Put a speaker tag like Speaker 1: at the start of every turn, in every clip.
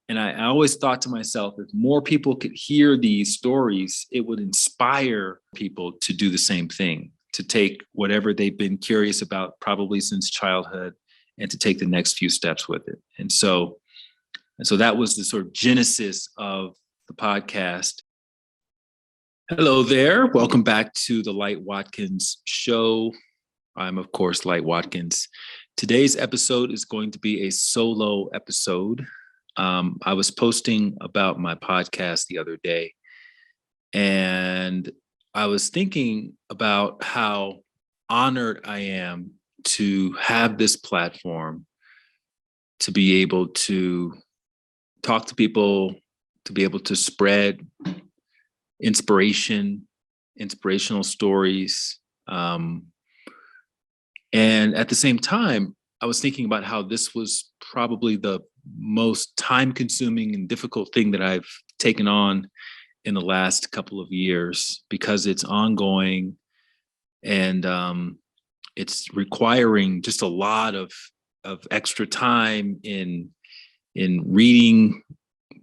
Speaker 1: And I always thought to myself, if more people could hear these stories, it would inspire people to do the same thing, to take whatever they've been curious about, probably since childhood, and to take the next few steps with it. And so that was the sort of genesis of the podcast. Hello there. Welcome back to the Light Watkins Show. I'm, of course, Light Watkins. Today's episode is going to be a solo episode. I was posting about my podcast the other day, and I was thinking about how honored I am to have this platform, to be able to talk to people, to be able to spread inspirational stories. And at the same time, I was thinking about how this was probably the most time-consuming and difficult thing that I've taken on in the last couple of years, because it's ongoing and it's requiring just a lot of extra time in reading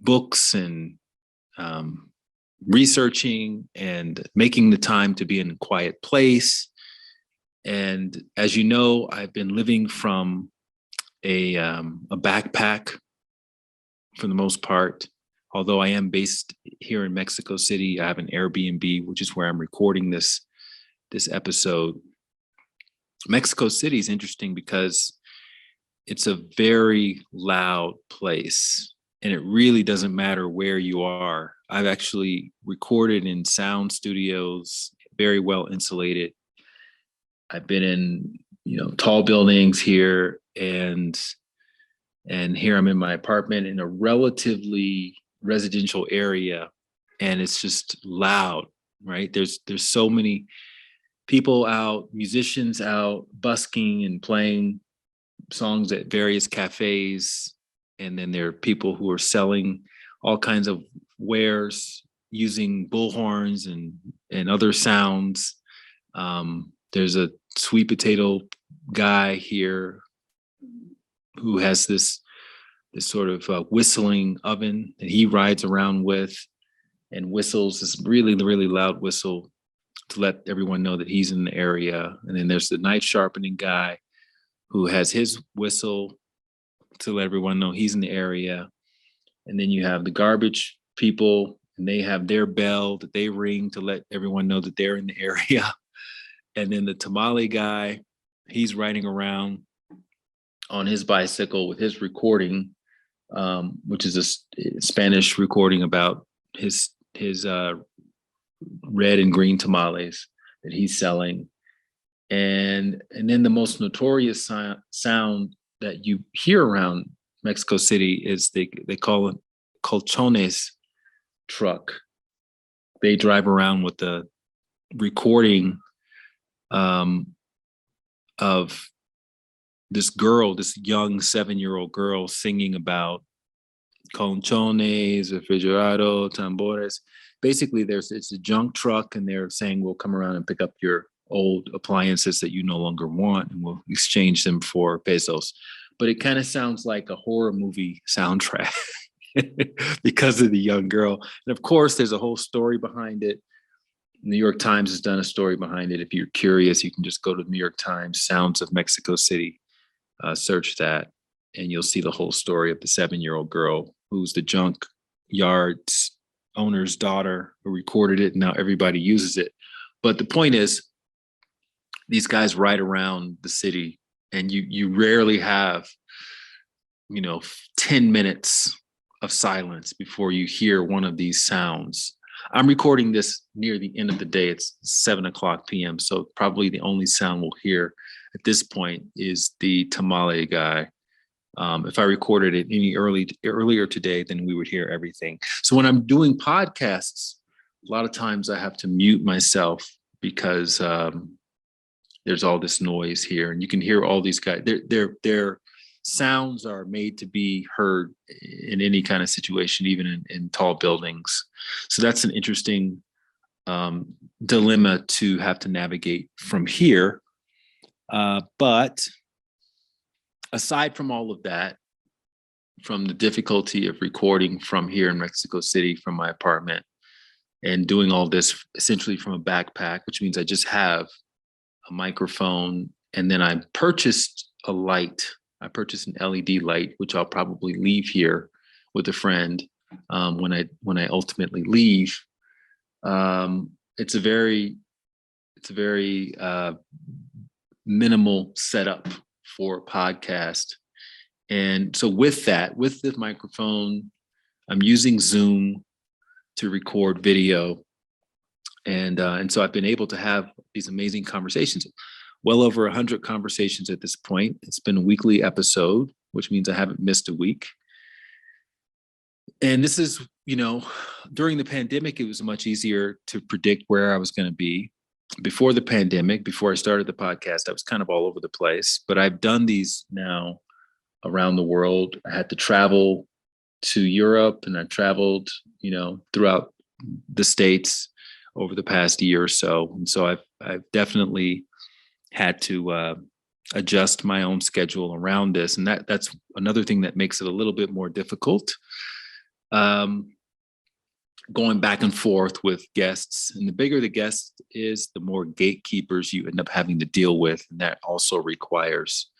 Speaker 1: books and researching and making the time to be in a quiet place. And as you know, I've been living from a backpack for the most part. Although I am based here in Mexico City, I have an Airbnb, which is where I'm recording this episode. Mexico City is interesting because it's a very loud place, and it really doesn't matter where you are. I've actually recorded in sound studios, very well insulated. I've been in, tall buildings here, and here I'm in my apartment in a relatively residential area, and it's just loud, right? There's so many people out, musicians out, busking and playing songs at various cafes, and then there are people who are selling all kinds of wares using bullhorns and other sounds. There's a sweet potato guy here who has this sort of whistling oven that he rides around with and whistles this really, really loud whistle to let everyone know that he's in the area. And then there's the knife sharpening guy who has his whistle to let everyone know he's in the area. And then you have the garbage people, and they have their bell that they ring to let everyone know that they're in the area. And then the tamale guy, he's riding around on his bicycle with his recording, which is a Spanish recording about his red and green tamales that he's selling. And then the most notorious sound that you hear around Mexico City is they call it colchones truck. They drive around with the recording of this young 7-year-old girl singing about colchones, refrigerado, tambores. Basically, it's a junk truck, and they're saying, we'll come around and pick up your old appliances that you no longer want, and we'll exchange them for pesos. But it kind of sounds like a horror movie soundtrack because of the young girl. And of course, there's a whole story behind it. New York Times has done a story behind it. If you're curious, you can just go to New York Times, Sounds of Mexico City, search that, and you'll see the whole story of the 7-year-old girl who's the junk yard's owner's daughter who recorded it, and now everybody uses it. But the point is, these guys ride around the city, and you rarely have 10 minutes of silence before you hear one of these sounds. I'm recording this near the end of the day. It's 7:00 p.m. So probably the only sound we'll hear at this point is the tamale guy. If I recorded it any earlier today, then we would hear everything. So when I'm doing podcasts, a lot of times I have to mute myself because there's all this noise here, and you can hear all these guys. Their sounds are made to be heard in any kind of situation, even in tall buildings. So that's an interesting dilemma to have to navigate from here. But aside from all of that, from the difficulty of recording from here in Mexico City from my apartment and doing all this essentially from a backpack, which means I just have a microphone. And then I purchased a light. I purchased an LED light, which I'll probably leave here with a friend when I ultimately leave. It's a very minimal setup for a podcast. And so with the microphone, I'm using Zoom to record video. And so I've been able to have these amazing conversations, well over 100 conversations at this point. It's been a weekly episode, which means I haven't missed a week. And this is, during the pandemic, it was much easier to predict where I was going to be. Before the pandemic, before I started the podcast, I was kind of all over the place, but I've done these now around the world. I had to travel to Europe, and I traveled, throughout the States over the past year or so. And so I've definitely had to adjust my own schedule around this. And that's another thing that makes it a little bit more difficult. Going back and forth with guests. And the bigger the guest is, the more gatekeepers you end up having to deal with. And that also requires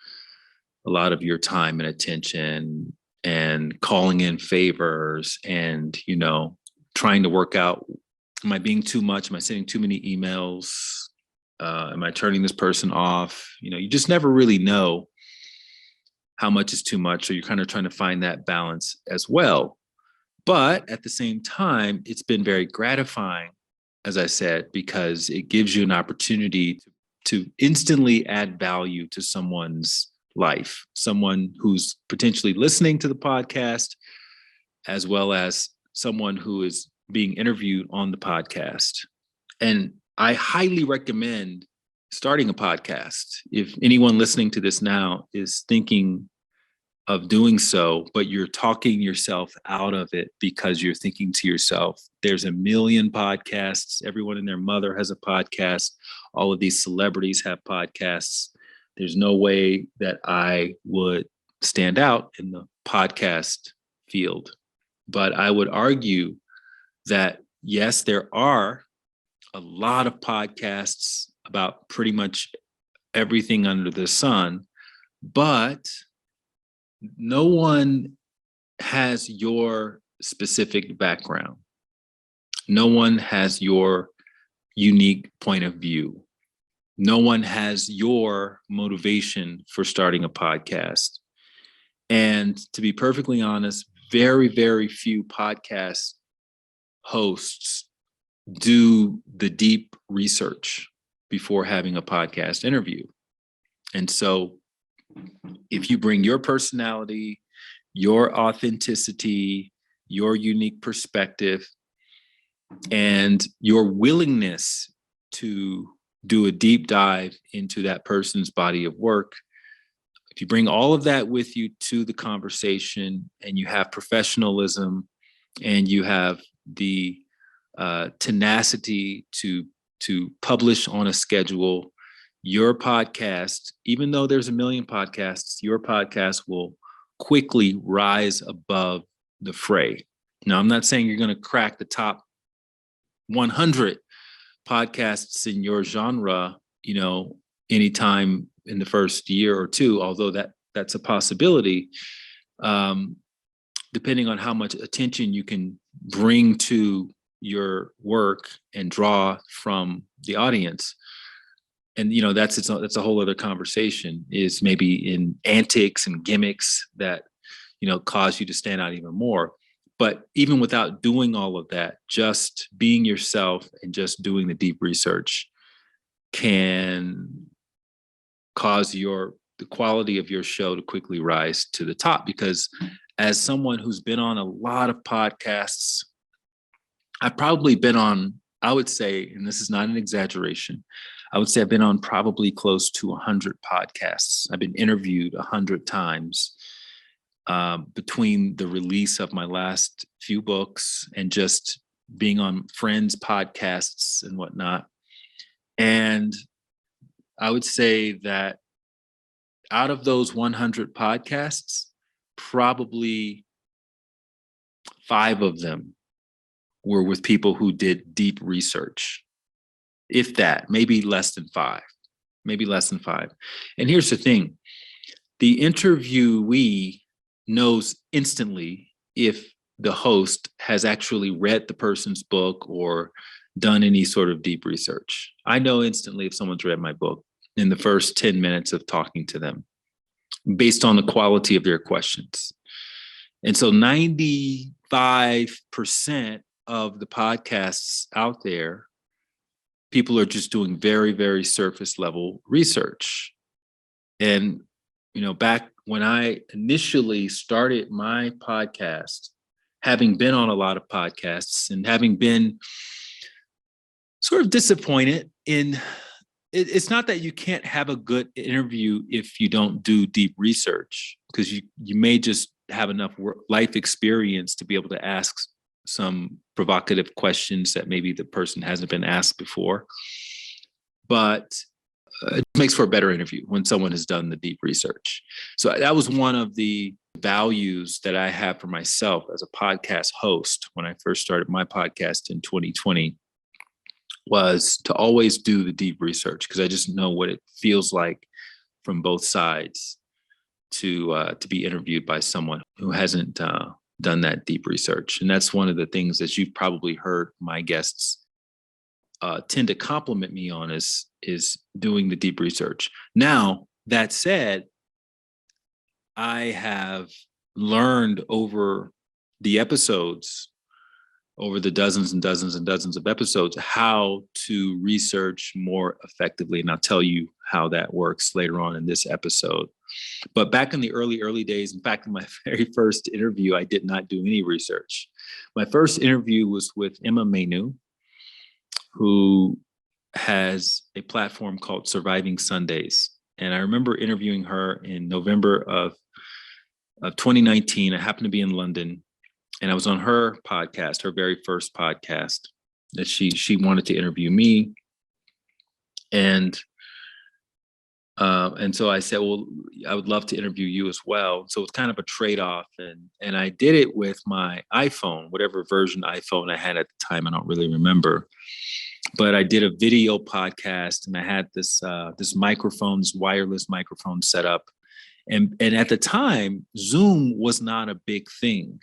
Speaker 1: a lot of your time and attention, and calling in favors, and, trying to work out, am I being too much? Am I sending too many emails? Am I turning this person off? You just never really know how much is too much. So you're kind of trying to find that balance as well. But at the same time, it's been very gratifying, as I said, because it gives you an opportunity to instantly add value to someone's life, someone who's potentially listening to the podcast, as well as someone who is being interviewed on the podcast. And I highly recommend starting a podcast. If anyone listening to this now is thinking of doing so, but you're talking yourself out of it because you're thinking to yourself, there's a million podcasts. Everyone and their mother has a podcast. All of these celebrities have podcasts. There's no way that I would stand out in the podcast field. But I would argue that, yes, there are a lot of podcasts about pretty much everything under the sun, but no one has your specific background. No one has your unique point of view. No one has your motivation for starting a podcast. And to be perfectly honest, very, very few podcast hosts do the deep research before having a podcast interview. And so if you bring your personality, your authenticity, your unique perspective, and your willingness to do a deep dive into that person's body of work, if you bring all of that with you to the conversation, and you have professionalism, and you have the tenacity to publish on a schedule, your podcast, even though there's a million podcasts, your podcast will quickly rise above the fray. Now, I'm not saying you're going to crack the top 100 podcasts in your genre, anytime in the first year or two, although that's a possibility, depending on how much attention you can bring to your work and draw from the audience. And that's a whole other conversation, is maybe in antics and gimmicks that cause you to stand out even more. But even without doing all of that, just being yourself and just doing the deep research can cause the quality of your show to quickly rise to the top. Because as someone who's been on a lot of podcasts, I've probably been on, I would say, and this is not an exaggeration, I would say I've been on probably close to 100 podcasts. I've been interviewed 100 times between the release of my last few books and just being on friends' podcasts and whatnot. And I would say that out of those 100 podcasts, probably 5 of them were with people who did deep research. If that, maybe less than 5, maybe less than 5. And here's the thing. The interviewee knows instantly if the host has actually read the person's book or done any sort of deep research. I know instantly if someone's read my book in the first 10 minutes of talking to them based on the quality of their questions. And so 95% of the podcasts out there, people are just doing very, very surface level research. And, back when I initially started my podcast, having been on a lot of podcasts and having been sort of disappointed in, it's not that you can't have a good interview if you don't do deep research, because you may just have enough life experience to be able to ask some provocative questions that maybe the person hasn't been asked before. But it makes for a better interview when someone has done the deep research. So that was one of the values that I have for myself as a podcast host when I first started my podcast in 2020, was to always do the deep research, because I just know what it feels like from both sides to be interviewed by someone who hasn't done that deep research. And that's one of the things that you've probably heard my guests tend to compliment me on is doing the deep research. Now, that said, I have learned over the episodes, over the dozens and dozens and dozens of episodes, how to research more effectively. And I'll tell you how that works later on in this episode. But back in the early days, in fact, in my very first interview, I did not do any research. My first interview was with Emma Manu, who has a platform called Surviving Sundays. And I remember interviewing her in November of 2019. I happened to be in London, and I was on her podcast, her very first podcast, that she wanted to interview me. And so I said, well, I would love to interview you as well. So it's kind of a trade-off. And I did it with my iPhone, whatever version iPhone I had at the time. I don't really remember. But I did a video podcast, and I had this microphone, this wireless microphone set up. And at the time, Zoom was not a big thing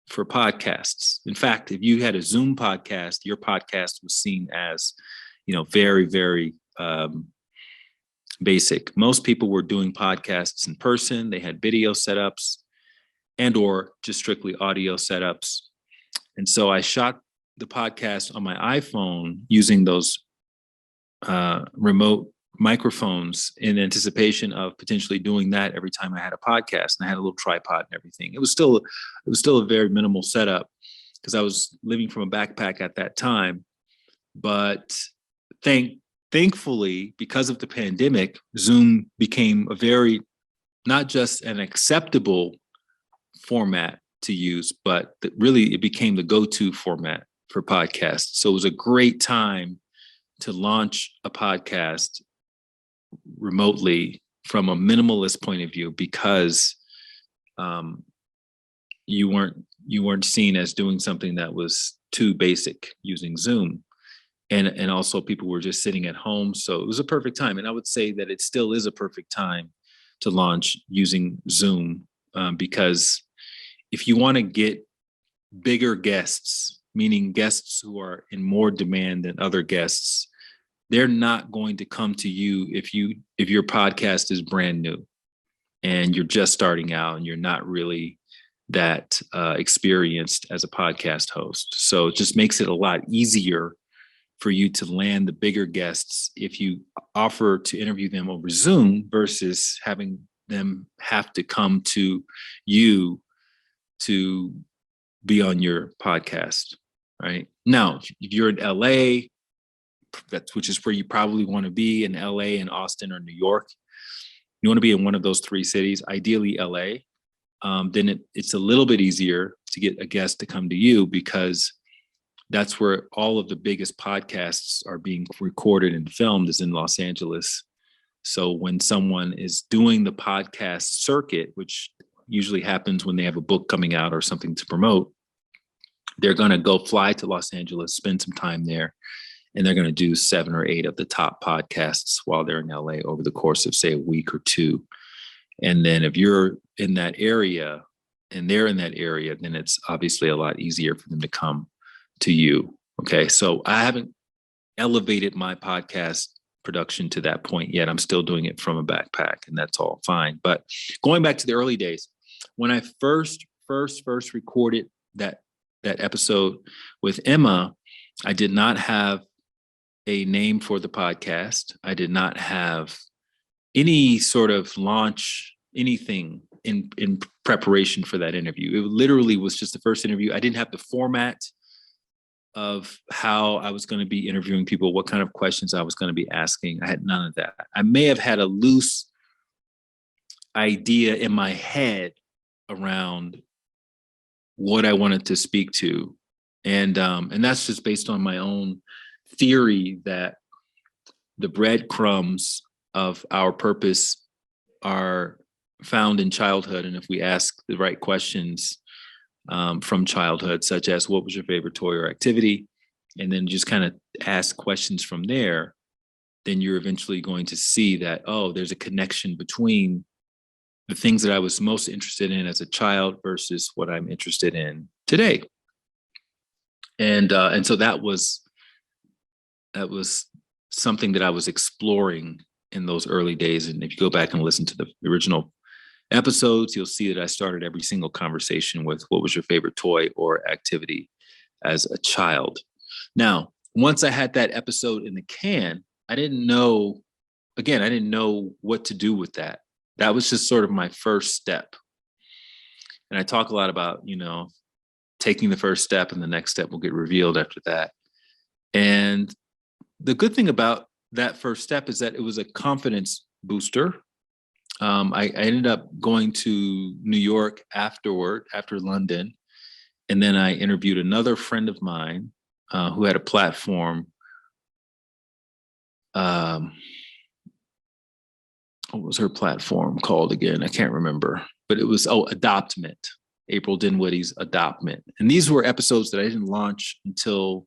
Speaker 1: for podcasts. In fact, if you had a Zoom podcast, your podcast was seen as, very, very basic. Most people were doing podcasts in person. They had video setups and or just strictly audio setups. And so I shot the podcast on my iPhone using those remote microphones in anticipation of potentially doing that every time I had a podcast. And I had a little tripod and everything. It was still a very minimal setup because I was living from a backpack at that time. But thankfully, because of the pandemic, Zoom became a very, not just an acceptable format to use, but really it became the go-to format for podcasts. So it was a great time to launch a podcast remotely from a minimalist point of view, because you weren't seen as doing something that was too basic using Zoom. And also people were just sitting at home. So it was a perfect time. And I would say that it still is a perfect time to launch using Zoom, because if you want to get bigger guests, meaning guests who are in more demand than other guests, they're not going to come to you if your podcast is brand new and you're just starting out and you're not really that experienced as a podcast host. So it just makes it a lot easier for you to land the bigger guests if you offer to interview them over Zoom versus having them have to come to you to be on your podcast, right? Now, if you're in LA, which is where you probably want to be, in LA and Austin or New York, you want to be in one of those 3 cities, ideally LA, then it's a little bit easier to get a guest to come to you, because that's where all of the biggest podcasts are being recorded and filmed, is in Los Angeles. So when someone is doing the podcast circuit, which usually happens when they have a book coming out or something to promote, They're going to go fly to Los Angeles, spend some time there, and they're going to do 7 or 8 of the top podcasts while they're in LA over the course of, say, a week or two. And then if you're in that area and they're in that area, then it's obviously a lot easier for them to come to you. Okay. So I haven't elevated my podcast production to that point yet. I'm still doing it from a backpack, and that's all fine. But going back to the early days, when I first recorded that episode with Emma, I did not have a name for the podcast. I did not have any sort of launch, anything in preparation for that interview. It literally was just the first interview. I didn't have the format of how I was going to be interviewing people, what kind of questions I was going to be asking. I had none of that. I may have had a loose idea in my head around what I wanted to speak to. And that's just based on my own theory that the breadcrumbs of our purpose are found in childhood. And if we ask the right questions from childhood, such as what was your favorite toy or activity, and then just kind of ask questions from there, then you're eventually going to see that, oh, there's a connection between the things that I was most interested in as a child versus what I'm interested in today. And so that was something that I was exploring in those early days. And if you go back and listen to the original episodes, you'll see that I started every single conversation with what was your favorite toy or activity as a child. Now, once I had that episode in the can, I didn't know what to do with that. That was just sort of my first step. And I talk a lot about, taking the first step, and the next step will get revealed after that. And the good thing about that first step is that it was a confidence booster. I ended up going to New York after London. And then I interviewed another friend of mine who had a platform. What was her platform called again? I can't remember, but it was, Adoptment. April Dinwiddie's Adoptment. And these were episodes that I didn't launch until,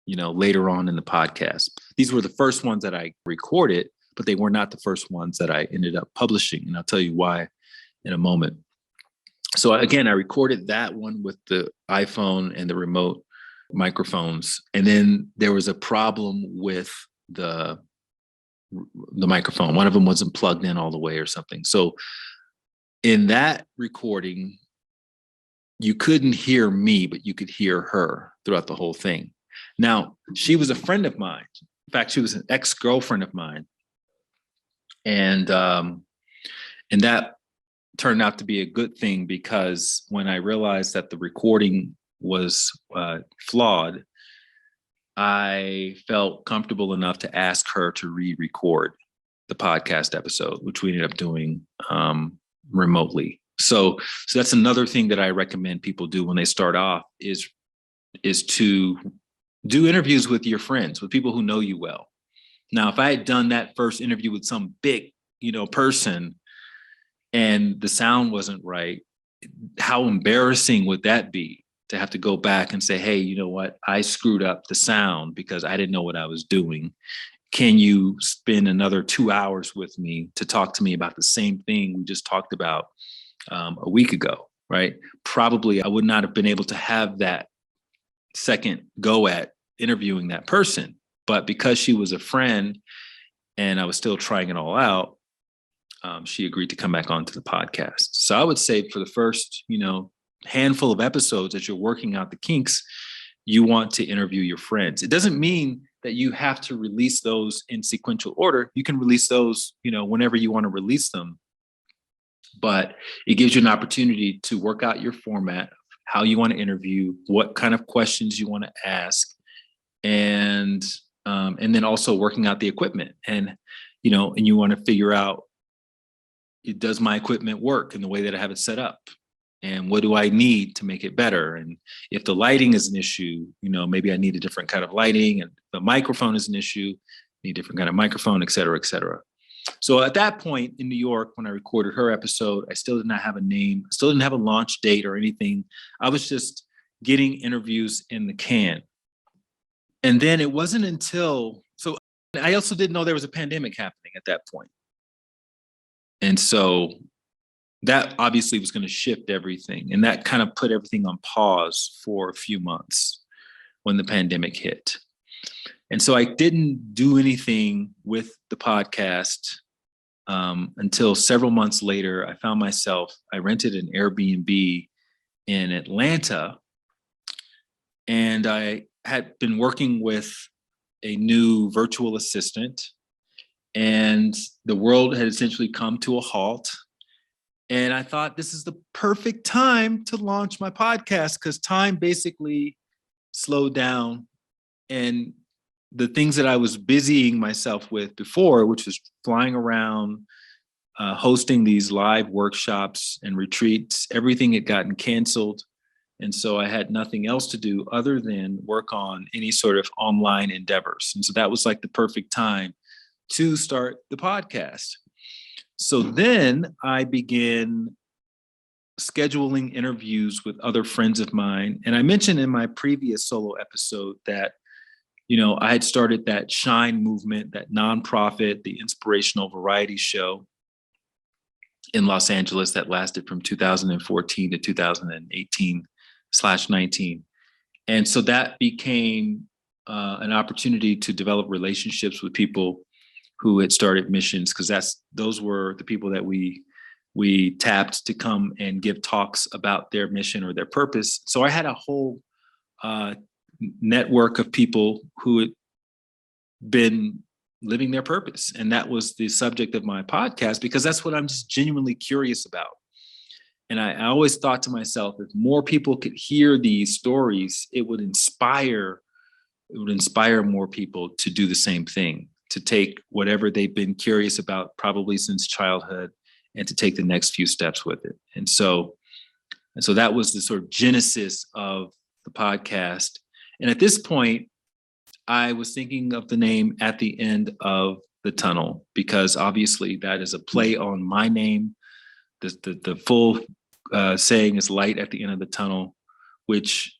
Speaker 1: later on in the podcast. These were the first ones that I recorded, but they were not the first ones that I ended up publishing. And I'll tell you why in a moment. So again, I recorded that one with the iPhone and the remote microphones. And then there was a problem with the microphone. One of them wasn't plugged in all the way or something. So in that recording, you couldn't hear me, but you could hear her throughout the whole thing. Now, she was a friend of mine. In fact, she was an ex-girlfriend of mine. And that turned out to be a good thing, because when I realized that the recording was flawed, I felt comfortable enough to ask her to re-record the podcast episode, which we ended up doing remotely. So that's another thing that I recommend people do when they start off is to do interviews with your friends, with people who know you well. Now, if I had done that first interview with some big, person, and the sound wasn't right, how embarrassing would that be to have to go back and say, hey, you know what? I screwed up the sound because I didn't know what I was doing. Can you spend another 2 hours with me to talk to me about the same thing we just talked about a week ago, right? Probably I would not have been able to have that second go at interviewing that person. But because she was a friend and I was still trying it all out, she agreed to come back onto the podcast. So I would say for the first, handful of episodes as you're working out the kinks, you want to interview your friends. It doesn't mean that you have to release those in sequential order. You can release those, whenever you want to release them. But it gives you an opportunity to work out your format, how you want to interview, what kind of questions you want to ask, and then also working out the equipment. And you want to figure out, does my equipment work in the way that I have it set up? And what do I need to make it better? And if the lighting is an issue, maybe I need a different kind of lighting. And the microphone is an issue, need a different kind of microphone, et cetera, et cetera. So at that point in New York, when I recorded her episode, I still did not have a name, still didn't have a launch date or anything. I was just getting interviews in the can. And then it wasn't until, so I also didn't know there was a pandemic happening at that point. And so that obviously was going to shift everything. And that kind of put everything on pause for a few months when the pandemic hit. And so I didn't do anything with the podcast until several months later. I rented an Airbnb in Atlanta, and I had been working with a new virtual assistant, and the world had essentially come to a halt. And I thought, this is the perfect time to launch my podcast, because time basically slowed down. And the things that I was busying myself with before, which was flying around, hosting these live workshops and retreats, everything had gotten canceled. And so I had nothing else to do other than work on any sort of online endeavors. And so that was like the perfect time to start the podcast. So then I began scheduling interviews with other friends of mine. And I mentioned in my previous solo episode that, I had started that Shine movement, that nonprofit, the inspirational variety show in Los Angeles that lasted from 2014 to 2018/19. And so that became an opportunity to develop relationships with people who had started missions, because those were the people that we tapped to come and give talks about their mission or their purpose. So I had a whole network of people who had been living their purpose. And that was the subject of my podcast, because that's what I'm just genuinely curious about. And I always thought to myself, if more people could hear these stories, it would inspire more people to do the same thing, to take whatever they've been curious about, probably since childhood, and to take the next few steps with it. And so that was the sort of genesis of the podcast. And at this point, I was thinking of the name At the End of the Tunnel, because obviously that is a play on my name. The full saying is Light at the End of the Tunnel, which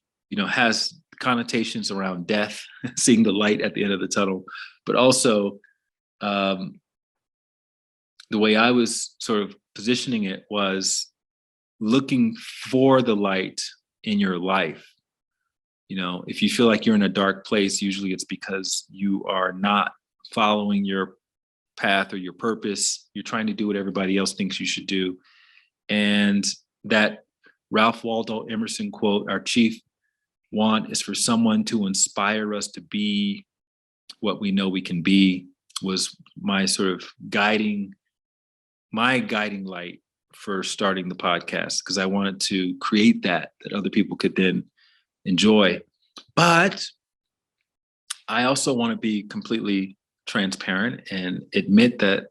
Speaker 1: has connotations around death, seeing the light at the end of the tunnel, but also the way I was sort of positioning it was looking for the light in your life. If you feel like you're in a dark place, usually it's because you are not following your path or your purpose. You're trying to do what everybody else thinks you should do. And that Ralph Waldo Emerson quote, "Our chief want is for someone to inspire us to be what we know we can be," was my sort of guiding light for starting the podcast, because I wanted to create that other people could then enjoy. But I also want to be completely transparent and admit that,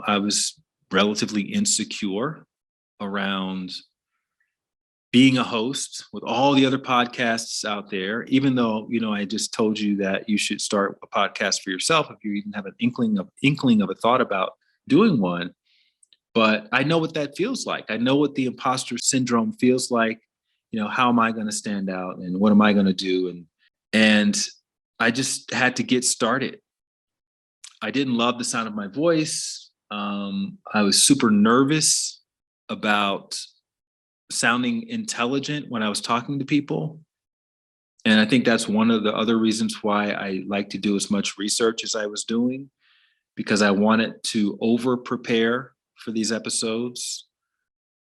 Speaker 1: I was relatively insecure around being a host with all the other podcasts out there, even though, I just told you that you should start a podcast for yourself if you even have an inkling of a thought about doing one. But I know what that feels like. I know what the imposter syndrome feels like. How am I going to stand out, and what am I going to do? And I just had to get started. I didn't love the sound of my voice. I was super nervous about sounding intelligent when I was talking to people. And I think that's one of the other reasons why I like to do as much research as I was doing, because I wanted to over prepare for these episodes,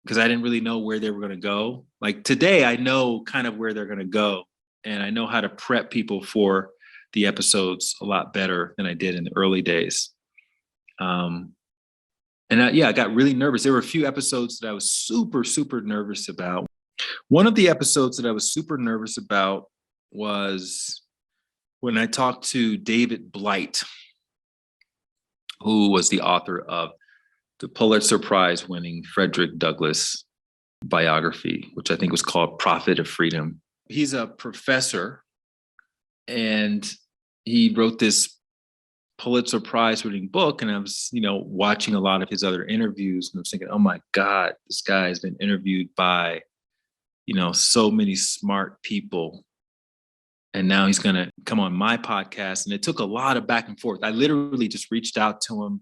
Speaker 1: because I didn't really know where they were going to go. Like today, I know kind of where they're going to go, and I know how to prep people for the episodes a lot better than I did in the early days. I got really nervous. There were a few episodes that I was super, super nervous about. One of the episodes that I was super nervous about was when I talked to David Blight, who was the author of the Pulitzer Prize winning Frederick Douglass biography, which I think was called Prophet of Freedom. He's a professor, and he wrote this Pulitzer Prize winning book. And I was, watching a lot of his other interviews, and I was thinking, oh my God, this guy has been interviewed by so many smart people. And now he's going to come on my podcast. And it took a lot of back and forth. I literally just reached out to him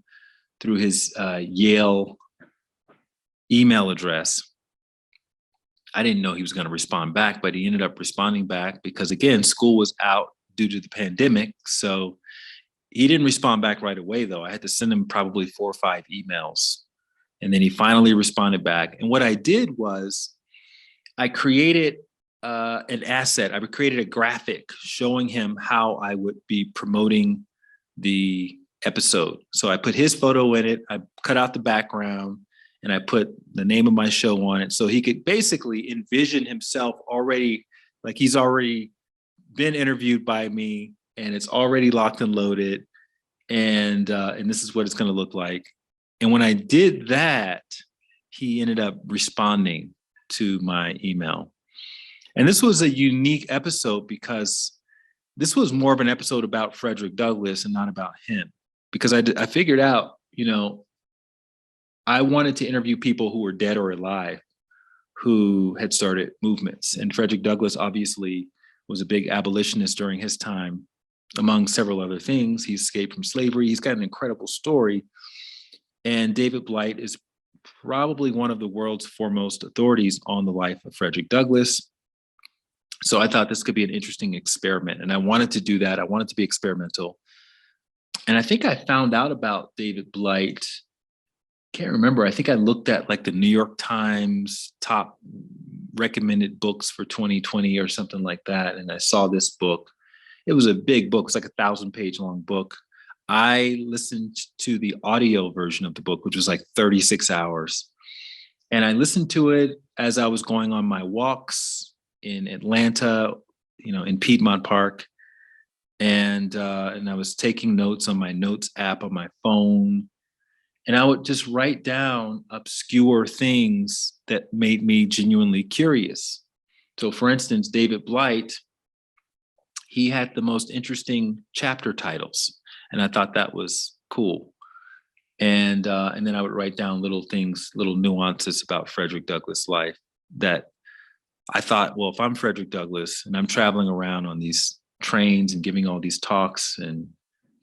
Speaker 1: through his Yale email address. I didn't know he was going to respond back, but he ended up responding back because, again, school was out due to the pandemic. So he didn't respond back right away, though. I had to send him probably 4 or 5 emails. And then he finally responded back. And what I did was I created an asset. I created a graphic showing him how I would be promoting the episode. So I put his photo in it. I cut out the background and I put the name of my show on it. So he could basically envision himself already, like he's already been interviewed by me and it's already locked and loaded. And this is what it's going to look like. And when I did that, he ended up responding to my email. And this was a unique episode because this was more of an episode about Frederick Douglass and not about him. Because I figured out, I wanted to interview people who were dead or alive who had started movements. And Frederick Douglass obviously was a big abolitionist during his time, among several other things. He escaped from slavery. He's got an incredible story. And David Blight is probably one of the world's foremost authorities on the life of Frederick Douglass. So I thought this could be an interesting experiment. And I wanted to do that. I wanted to be experimental. And I think I found out about David Blight. Can't remember. I think I looked at like the New York Times top recommended books for 2020 or something like that. And I saw this book. It was a big book. It's like 1,000-page long book. I listened to the audio version of the book, which was like 36 hours. And I listened to it as I was going on my walks in Atlanta, in Piedmont Park. And I was taking notes on my notes app on my phone. And I would just write down obscure things that made me genuinely curious. So for instance, David Blight, he had the most interesting chapter titles. And I thought that was cool. And then I would write down little things, little nuances about Frederick Douglass' life that I thought, well, if I'm Frederick Douglass and I'm traveling around on these trains and giving all these talks, and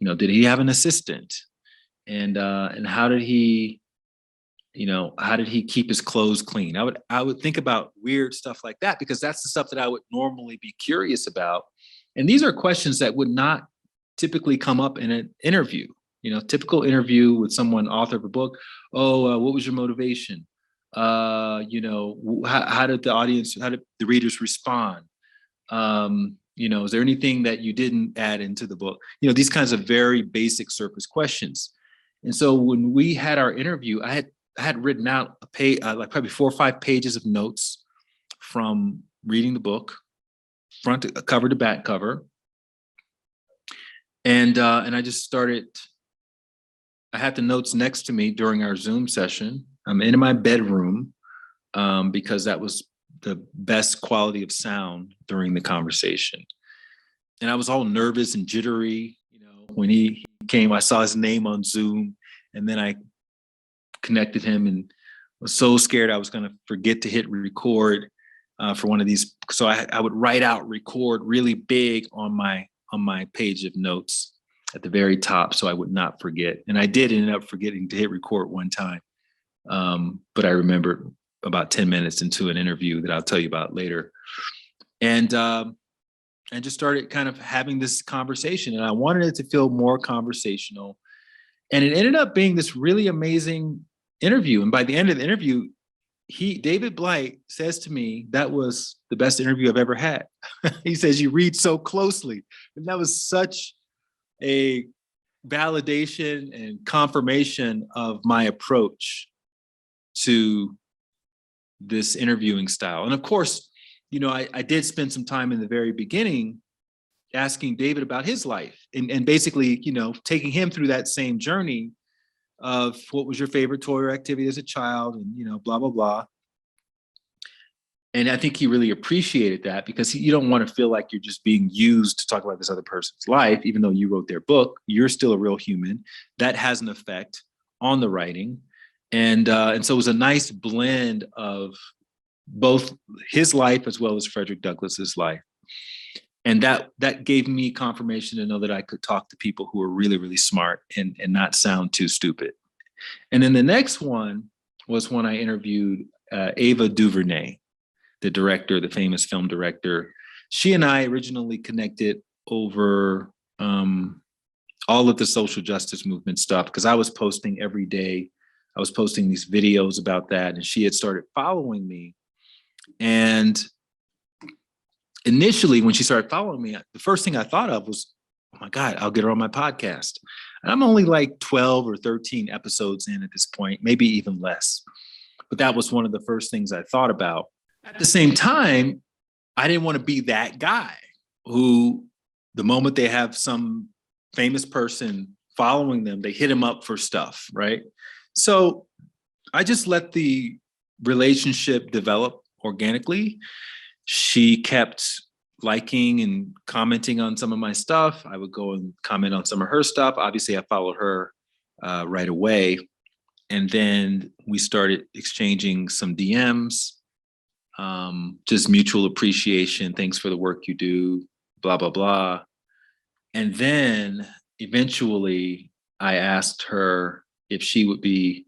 Speaker 1: did he have an assistant? And how did he keep his clothes clean? I would think about weird stuff like that because that's the stuff that I would normally be curious about. And these are questions that would not typically come up in an interview. Typical interview with someone, author of a book. What was your motivation? How did the readers respond? Is there anything that you didn't add into the book? These kinds of very basic surface questions. And so when we had our interview, I had written out a page, like probably 4 or 5 pages of notes from reading the book, front cover to back cover. And I just started. I had the notes next to me during our Zoom session. I'm in my bedroom because that was the best quality of sound during the conversation. And I was all nervous and jittery. When he came, I saw his name on Zoom, and then I connected him and was so scared I was going to forget to hit record for one of these. So I would write out record really big on my page of notes at the very top so I would not forget. And I did end up forgetting to hit record one time. But I remembered about 10 minutes into an interview that I'll tell you about later. And just started kind of having this conversation. And I wanted it to feel more conversational. And it ended up being this really amazing interview. And by the end of the interview, David Blight says to me, that was the best interview I've ever had. He says, you read so closely. And that was such a validation and confirmation of my approach to this interviewing style. And of course, I did spend some time in the very beginning asking David about his life and basically, taking him through that same journey of what was your favorite toy or activity as a child and, blah, blah, blah. And I think he really appreciated that because you don't want to feel like you're just being used to talk about this other person's life, even though you wrote their book. You're still a real human. That has an effect on the writing. And so it was a nice blend of both his life as well as Frederick Douglass's life. And that gave me confirmation to know that I could talk to people who were really, really smart and not sound too stupid. And then the next one was when I interviewed Ava DuVernay, the director, the famous film director. She and I originally connected over all of the social justice movement stuff, because I was posting every day. I was posting these videos about that, and she had started following me. And initially, when she started following me, the first thing I thought of was, oh my God, I'll get her on my podcast. And I'm only like 12 or 13 episodes in at this point, maybe even less. But that was one of the first things I thought about. At the same time, I didn't want to be that guy who, the moment they have some famous person following them, they hit him up for stuff, right? So I just let the relationship develop organically. She kept liking and commenting on some of my stuff. I would go and comment on some of her stuff. Obviously, I followed her right away. And then we started exchanging some DMs, just mutual appreciation. Thanks for the work you do, blah, blah, blah. And then eventually I asked her if she would be,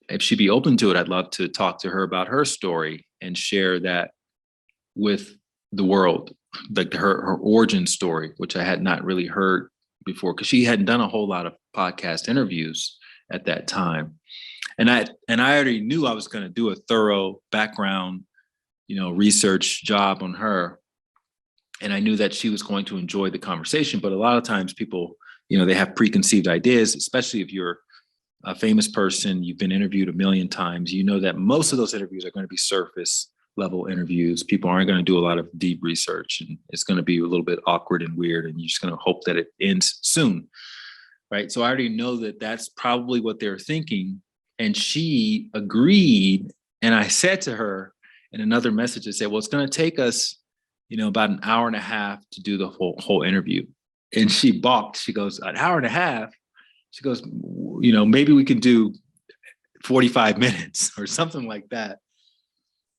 Speaker 1: if she'd be open to it. I'd love to talk to her about her story and share that with the world, like her origin story, which I had not really heard before, because she hadn't done a whole lot of podcast interviews at that time. And I already knew I was going to do a thorough background, research job on her. And I knew that she was going to enjoy the conversation. But a lot of times people, they have preconceived ideas, especially if you're a famous person, you've been interviewed a million times, you know that most of those interviews are going to be surface level interviews. People aren't going to do a lot of deep research, and it's going to be a little bit awkward and weird, and you're just going to hope that it ends soon, right? So I already know that that's probably what they're thinking. And she agreed. And I said to her in another message, I said, well, it's going to take us, about an hour and a half to do the whole interview. And she balked. She goes, an hour and a half? She goes, maybe we can do 45 minutes or something like that.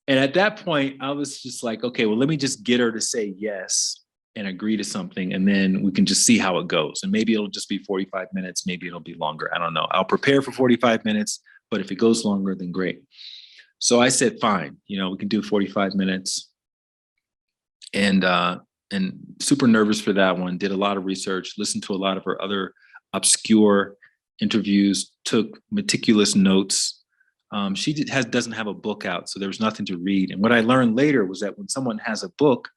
Speaker 1: And at that point, I was just like, okay, well, let me just get her to say yes and agree to something. And then we can just see how it goes. And maybe it'll just be 45 minutes. Maybe it'll be longer. I don't know. I'll prepare for 45 minutes, but if it goes longer, then great. So I said, fine, we can do 45 minutes. And super nervous for that one. Did a lot of research, listened to a lot of her other obscure interviews, took meticulous notes. She doesn't have a book out, so there was nothing to read. And what I learned later was that when someone has a book,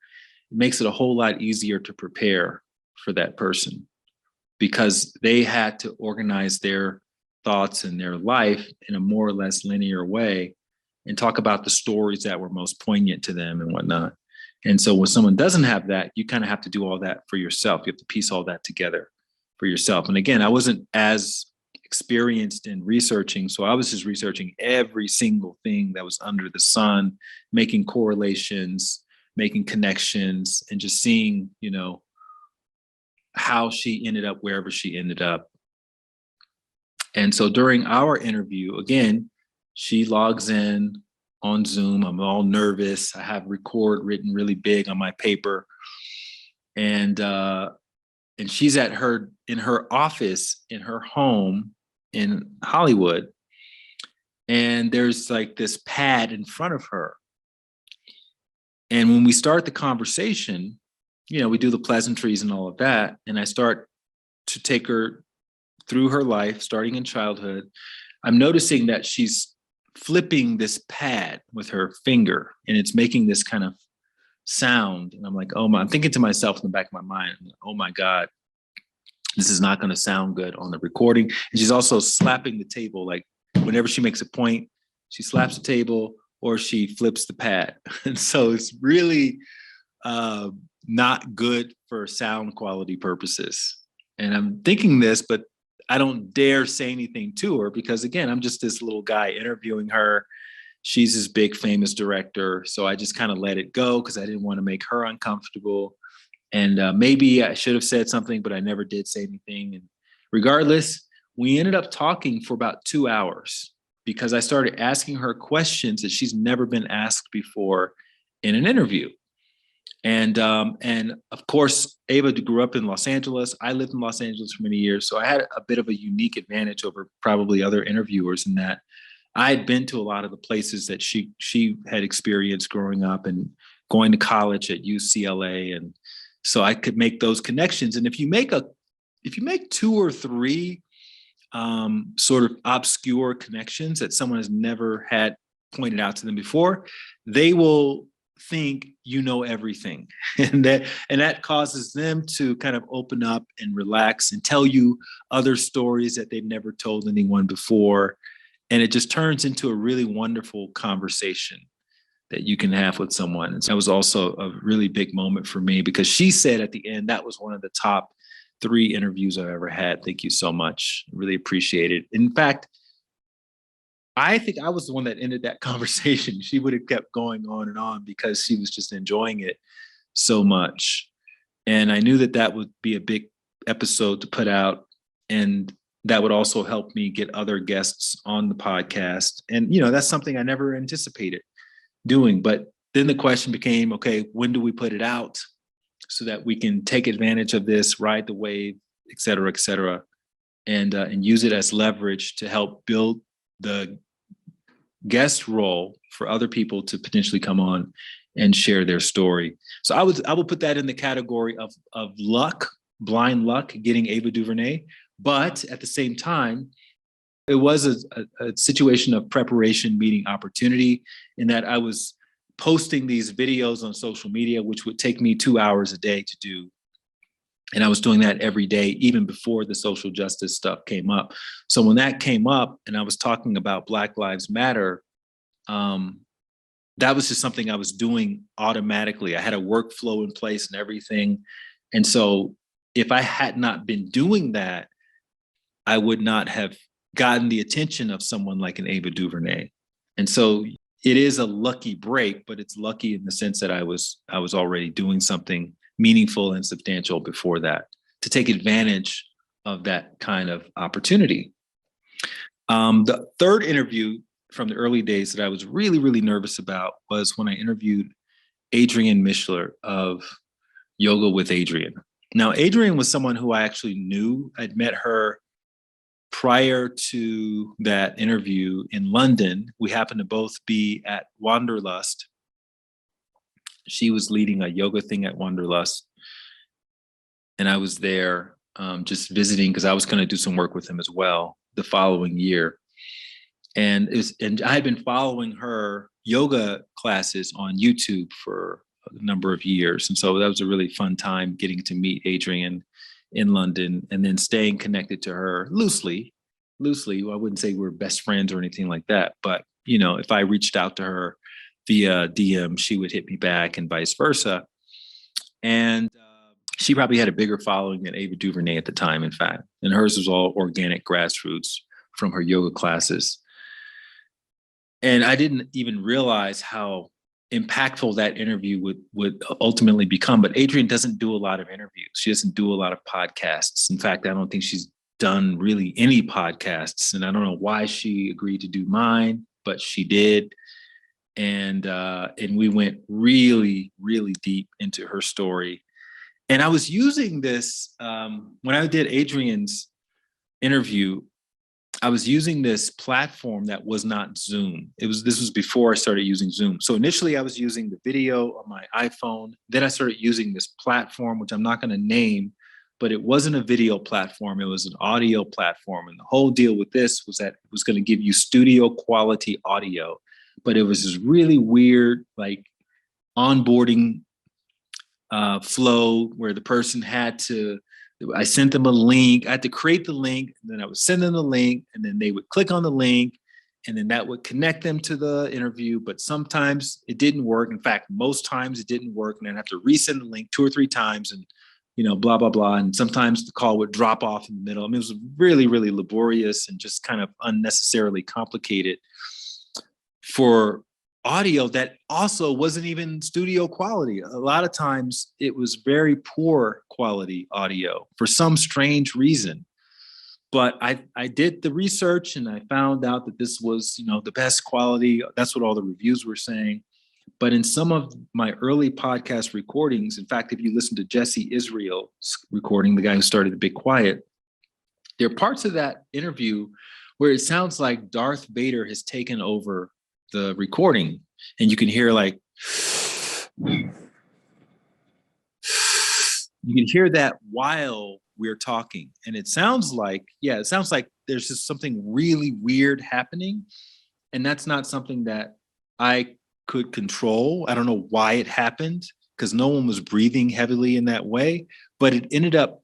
Speaker 1: it makes it a whole lot easier to prepare for that person, because they had to organize their thoughts and their life in a more or less linear way and talk about the stories that were most poignant to them and whatnot. And so when someone doesn't have that, you kind of have to do all that for yourself. You have to piece all that together for yourself. And again, I wasn't as experienced in researching, so I was just researching every single thing that was under the sun, making correlations, making connections, and just seeing, how she ended up wherever she ended up. And so during our interview, again, she logs in on Zoom. I'm all nervous. I have record written really big on my paper. And she's in her office, in her home in Hollywood. And there's like this pad in front of her. And when we start the conversation, we do the pleasantries and all of that. And I start to take her through her life, starting in childhood. I'm noticing that she's flipping this pad with her finger, and it's making this kind of sound. And I'm like, I'm thinking to myself in the back of my mind, oh my God, this is not going to sound good on the recording. And she's also slapping the table. Like whenever she makes a point, she slaps the table or she flips the pad. And so it's really not good for sound quality purposes. And I'm thinking this, but I don't dare say anything to her, because again, I'm just this little guy interviewing her. She's this big famous director. So I just kind of let it go because I didn't want to make her uncomfortable. And maybe I should have said something, but I never did say anything. And regardless, we ended up talking for about 2 hours. because I started asking her questions that she's never been asked before in an interview. And of course, Ava grew up in Los Angeles. I lived in Los Angeles for many years. So I had a bit of a unique advantage over probably other interviewers in that I had been to a lot of the places that she had experienced growing up and going to college at UCLA. And so I could make those connections. And if you make 2 or 3 sort of obscure connections that someone has never had pointed out to them before, they will think you know everything. and that causes them to kind of open up and relax and tell you other stories that they've never told anyone before. And it just turns into a really wonderful conversation that you can have with someone. And so that was also a really big moment for me, because she said at the end, that was one of the top 3 interviews I've ever had. Thank you so much. Really appreciate it. In fact, I think I was the one that ended that conversation. She would have kept going on and on because she was just enjoying it so much. And I knew that that would be a big episode to put out. And that would also help me get other guests on the podcast. And, that's something I never anticipated doing. But then the question became, okay, when do we put it out so that we can take advantage of this, ride the wave, et cetera, and use it as leverage to help build the guest role for other people to potentially come on and share their story. So I would put that in the category of luck, blind luck, getting Ava DuVernay. But at the same time, it was a situation of preparation meeting opportunity, in that I was posting these videos on social media, which would take me 2 hours a day to do. And I was doing that every day, even before the social justice stuff came up. So when that came up and I was talking about Black Lives Matter, that was just something I was doing automatically. I had a workflow in place and everything. And so if I had not been doing that, I would not have gotten the attention of someone like an Ava DuVernay. And so it is a lucky break, but it's lucky in the sense that I was already doing something meaningful and substantial before that to take advantage of that kind of opportunity. The third interview from the early days that I was really, really nervous about was when I interviewed Adriene Mishler of Yoga with Adriene. Now, Adriene was someone who I actually knew. I'd met her prior to that interview in London. We happened to both be at Wanderlust. She was leading a yoga thing at Wanderlust. And I was there just visiting because I was going to do some work with him as well the following year. And I had been following her yoga classes on YouTube for a number of years. And so that was a really fun time getting to meet Adriene in London and then staying connected to her loosely. I wouldn't say we're best friends or anything like that. But, if I reached out to her via DM, she would hit me back and vice versa. And she probably had a bigger following than Ava DuVernay at the time, in fact. And hers was all organic grassroots from her yoga classes. And I didn't even realize how impactful that interview would ultimately become. But Adriene doesn't do a lot of interviews. She doesn't do a lot of podcasts. In fact, I don't think she's done really any podcasts. And I don't know why she agreed to do mine, but she did. And we went really, really deep into her story. And I was using this, when I did Adriene's interview, I was using this platform that was not Zoom. This was before I started using Zoom. So initially I was using the video on my iPhone. Then I started using this platform, which I'm not going to name, but it wasn't a video platform. It was an audio platform. And the whole deal with this was that it was going to give you studio quality audio, but it was this really weird, like onboarding flow where the person I sent them a link. I had to create the link, and then I would send them the link, and then they would click on the link, and then that would connect them to the interview. But sometimes it didn't work. In fact, most times it didn't work, and I'd have to resend the link 2 or 3 times, and blah, blah, blah. And sometimes the call would drop off in the middle. I mean, it was really, really laborious and just kind of unnecessarily complicated for audio that also wasn't even studio quality. A lot of times it was very poor quality audio for some strange reason. But I did the research and I found out that this was, the best quality. That's what all the reviews were saying. But in some of my early podcast recordings, in fact, if you listen to Jesse Israel's recording, the guy who started The Big Quiet, there are parts of that interview where it sounds like Darth Vader has taken over the recording. And you can hear that while we're talking. And it sounds like there's just something really weird happening. And that's not something that I could control. I don't know why it happened, because no one was breathing heavily in that way, but it ended up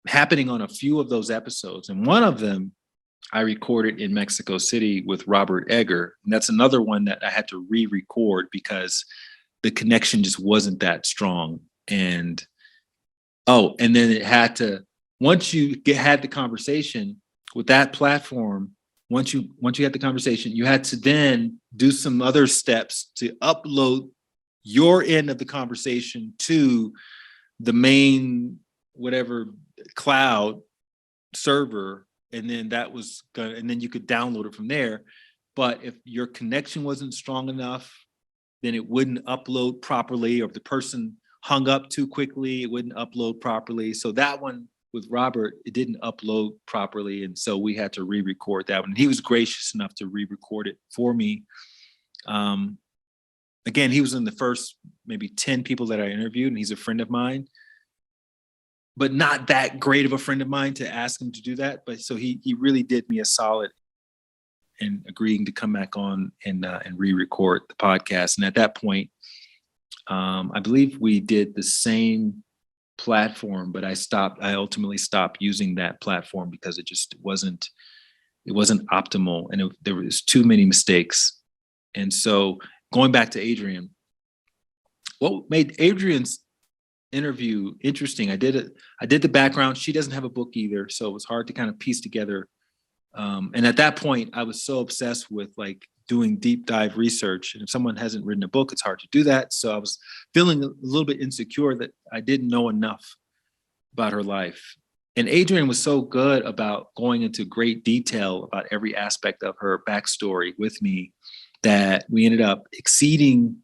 Speaker 1: happening on a few of those episodes. And one of them I recorded in Mexico City with Robert Egger. And that's another one that I had to re-record because the connection just wasn't that strong. And then it had to, once you had the conversation with that platform, once you had the conversation, you had to then do some other steps to upload your end of the conversation to the main whatever cloud server, and then you could download it from there. But if your connection wasn't strong enough, then it wouldn't upload properly, or if the person hung up too quickly, it wouldn't upload properly. So that one with Robert, it didn't upload properly. And so we had to re-record that one. And he was gracious enough to re-record it for me. Again, he was in the first maybe 10 people that I interviewed, and he's a friend of mine, but not that great of a friend of mine to ask him to do that. But so he really did me a solid in agreeing to come back on and re-record the podcast. And at that point, I believe we did the same platform, but I ultimately stopped using that platform because it wasn't optimal, and there was too many mistakes. And so going back to Adriene, what made Adriene's interview interesting, I did the background. She doesn't have a book either, so it was hard to kind of piece together. And at that point, I was so obsessed with doing deep dive research. And if someone hasn't written a book, it's hard to do that. So I was feeling a little bit insecure that I didn't know enough about her life. And Adriene was so good about going into great detail about every aspect of her backstory with me that we ended up exceeding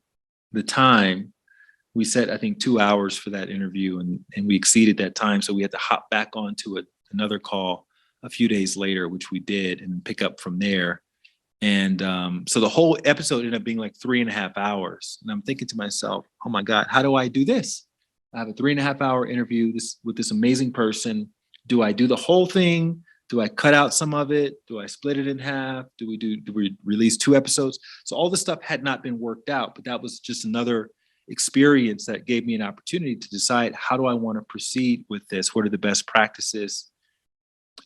Speaker 1: the time. We set, I think, 2 hours for that interview, and we exceeded that time. So we had to hop back onto another call a few days later, which we did, and pick up from there. And so the whole episode ended up being 3.5 hours. And I'm thinking to myself, oh my God, how do I do this? I have a 3.5 hour interview with this amazing person. Do I do the whole thing? Do I cut out some of it? Do I split it in half? Do we release 2 episodes? So all this stuff had not been worked out, but that was just another experience that gave me an opportunity to decide, how do I want to proceed with this? What are the best practices?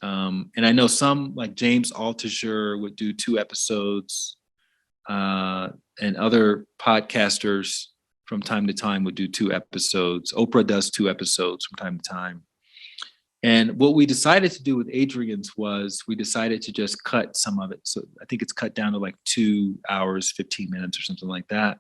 Speaker 1: And I know some, like James Altucher, would do 2 episodes, and other podcasters from time to time would do 2 episodes. Oprah does 2 episodes from time to time. And what we decided to do with Adriene's was we decided to just cut some of it. So I think it's cut down to 2 hours, 15 minutes or something like that.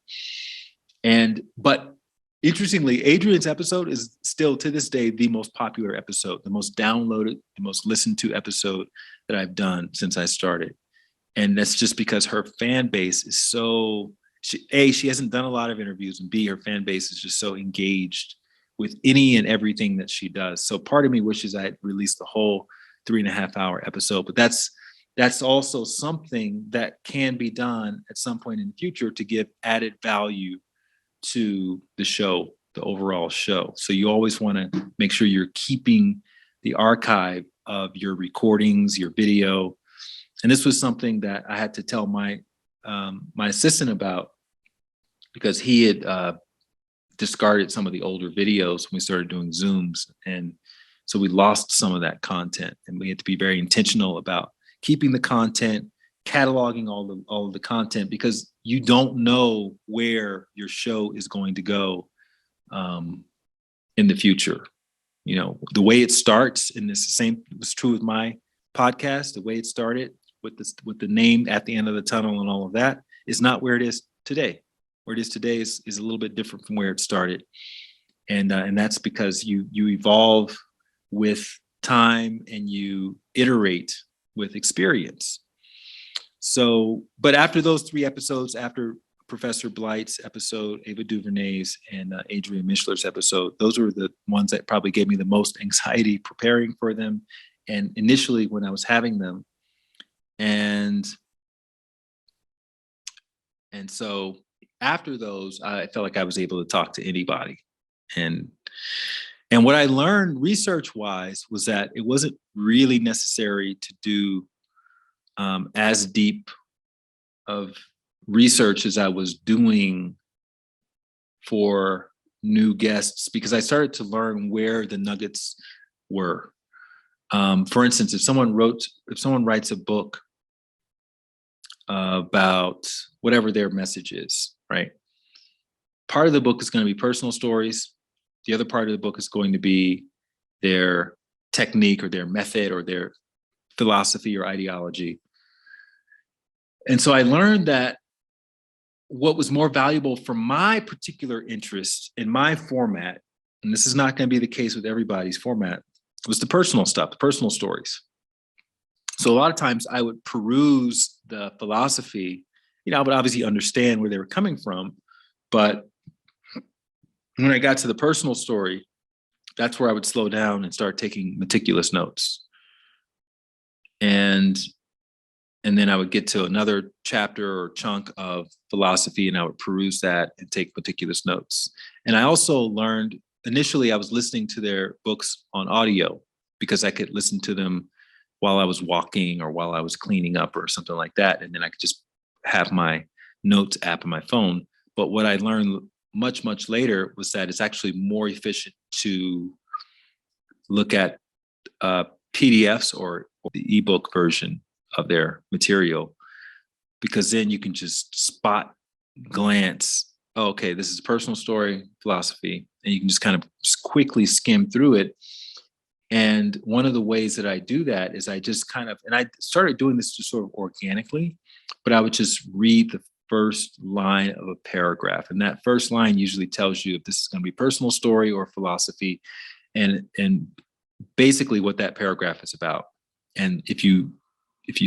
Speaker 1: But interestingly, Adriene's episode is still to this day the most popular episode, the most downloaded, the most listened to episode that I've done since I started. And that's just because her fan base is so, she hasn't done a lot of interviews, and B, her fan base is just so engaged with any and everything that she does. So part of me wishes I had released the whole 3.5 hour episode, but that's also something that can be done at some point in the future to give added value to the show, the overall show. So you always want to make sure you're keeping the archive of your recordings, your video. And this was something that I had to tell my assistant about, because he had discarded some of the older videos when we started doing Zooms. And so we lost some of that content, and we had to be very intentional about keeping the content, cataloging all of the content, because you don't know where your show is going to go in the future. The way it starts, and it's the same was true with my podcast. The way it started with the name at the end of the tunnel and all of that is not where it is today. Where it is today is a little bit different from where it started, and that's because you evolve with time and you iterate with experience. So, but after those 3 episodes, after Professor Blight's episode, Ava DuVernay's, and Adriene Mishler's episode, those were the ones that probably gave me the most anxiety preparing for them. And initially when I was having them, and so after those, I felt like I was able to talk to anybody. And what I learned research-wise was that it wasn't really necessary to do as deep of research as I was doing for new guests, because I started to learn where the nuggets were. For instance, if someone writes a book about whatever their message is, right? Part of the book is going to be personal stories. The other part of the book is going to be their technique or their method or their philosophy or ideology. And so I learned that what was more valuable for my particular interest in my format, and this is not going to be the case with everybody's format, was the personal stuff, the personal stories. So a lot of times I would peruse the philosophy, I would obviously understand where they were coming from, but when I got to the personal story, that's where I would slow down and start taking meticulous notes. And then I would get to another chapter or chunk of philosophy, and I would peruse that and take meticulous notes. And I also learned, initially I was listening to their books on audio because I could listen to them while I was walking or while I was cleaning up or something like that. And then I could just have my notes app on my phone. But what I learned much, much later was that it's actually more efficient to look at PDFs or the ebook version of their material, because then you can just spot, glance, oh, okay, this is a personal story, philosophy, and you can just kind of quickly skim through it. And one of the ways that I do that is I just kind of, and I started doing this just sort of organically, but I would just read the first line of a paragraph. And that first line usually tells you if this is going to be personal story or philosophy, and basically what that paragraph is about. And if you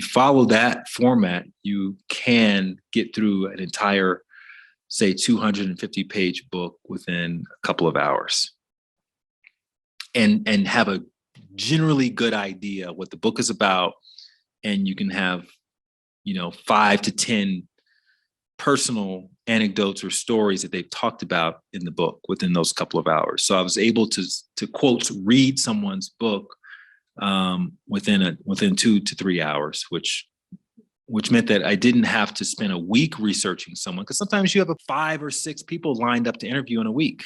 Speaker 1: follow that format, you can get through an entire, say, 250-page book within a couple of hours, and have a generally good idea what the book is about. And you can have, 5 to 10 personal anecdotes or stories that they've talked about in the book within those couple of hours. So I was able to quote, read someone's book within 2 to 3 hours, which meant that I didn't have to spend a week researching someone, because sometimes you have 5 or 6 people lined up to interview in a week,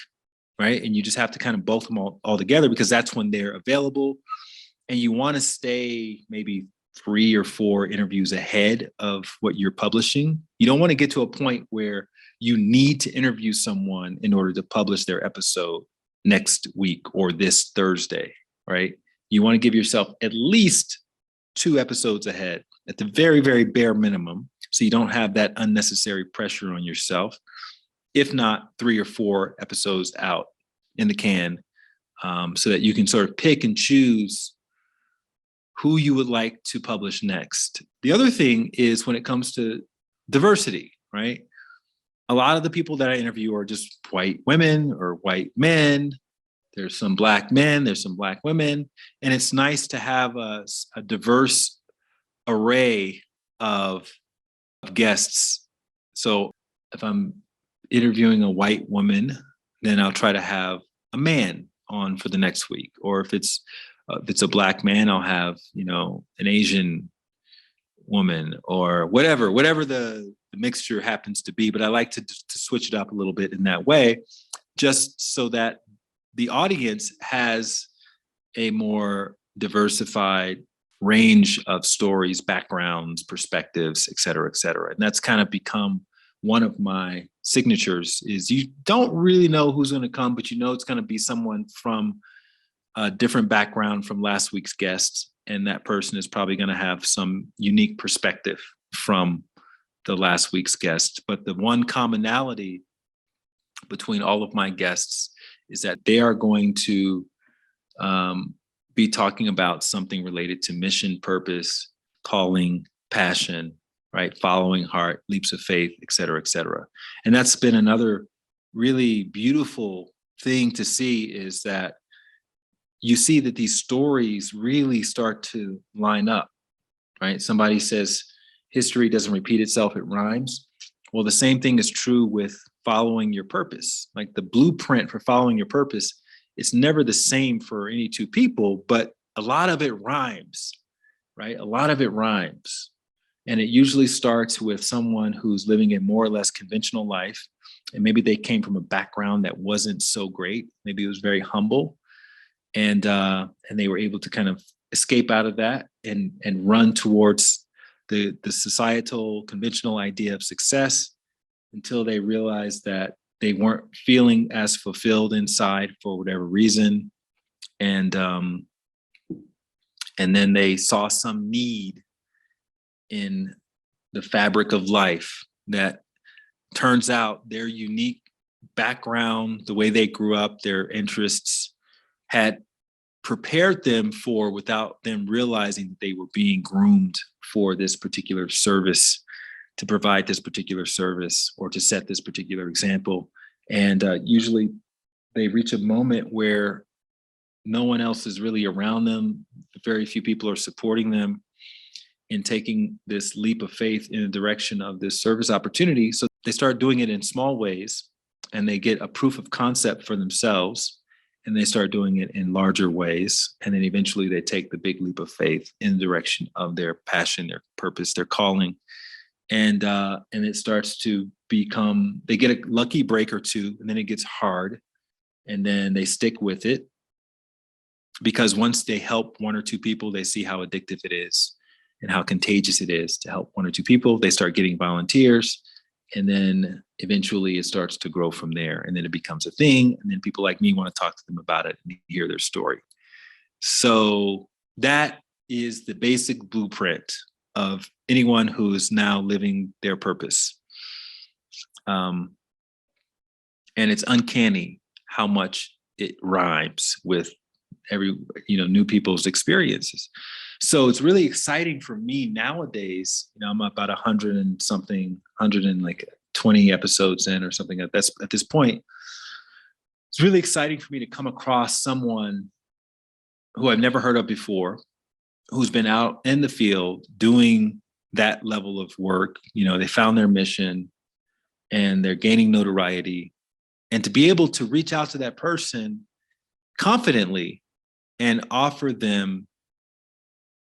Speaker 1: right? And you just have to kind of bolt them all together, because that's when they're available, and you want to stay maybe 3 or 4 interviews ahead of what you're publishing. You don't want to get to a point where you need to interview someone in order to publish their episode next week or this Thursday, right? You want to give yourself at least 2 episodes ahead at the very, very bare minimum, so you don't have that unnecessary pressure on yourself. If not, 3 or 4 episodes out in the can, so that you can sort of pick and choose who you would like to publish next. The other thing is when it comes to diversity, right? A lot of the people that I interview are just white women or white men. There's some Black men, there's some Black women, and it's nice to have a diverse array of guests. So if I'm interviewing a white woman, then I'll try to have a man on for the next week. Or if it's a Black man, I'll have, an Asian woman or whatever the mixture happens to be. But I like to switch it up a little bit in that way, just so that the audience has a more diversified range of stories, backgrounds, perspectives, et cetera, et cetera. And that's kind of become one of my signatures, is you don't really know who's going to come, but it's going to be someone from a different background from last week's guest. And that person is probably going to have some unique perspective from the last week's guest. But the one commonality between all of my guests is that they are going to be talking about something related to mission, purpose, calling, passion, right? Following heart, leaps of faith, et cetera, et cetera. And that's been another really beautiful thing to see, is that you see that these stories really start to line up, right? Somebody says history doesn't repeat itself, it rhymes. Well, the same thing is true with following your purpose. Like the blueprint for following your purpose, it's never the same for any two people, but a lot of it rhymes, right? A lot of it rhymes. And it usually starts with someone who's living a more or less conventional life. And maybe they came from a background that wasn't so great. Maybe it was very humble. And they were able to kind of escape out of that and run towards the societal conventional idea of success, until they realized that they weren't feeling as fulfilled inside for whatever reason. And then they saw some need in the fabric of life that turns out their unique background, the way they grew up, their interests had prepared them for, without them realizing that they were being groomed for this particular service, to provide this particular service or to set this particular example. And usually they reach a moment where no one else is really around them. Very few people are supporting them in taking this leap of faith in the direction of this service opportunity. So they start doing it in small ways, and they get a proof of concept for themselves, and they start doing it in larger ways. And then eventually they take the big leap of faith in the direction of their passion, their purpose, their calling. And it starts to become, they get a lucky break or two, and then it gets hard, and then they stick with it, because once they help one or two people, they see how addictive it is and how contagious it is to help one or two people. They start getting volunteers, and then eventually it starts to grow from there, and then it becomes a thing, and then people like me want to talk to them about it and hear their story. So that is the basic blueprint of anyone who is now living their purpose. And it's uncanny how much it rhymes with new people's experiences. So it's really exciting for me nowadays. I'm about 100 and something, 120 episodes in or something at this point. It's really exciting for me to come across someone who I've never heard of before, who's been out in the field doing that level of work. They found their mission and they're gaining notoriety, and to be able to reach out to that person confidently and offer them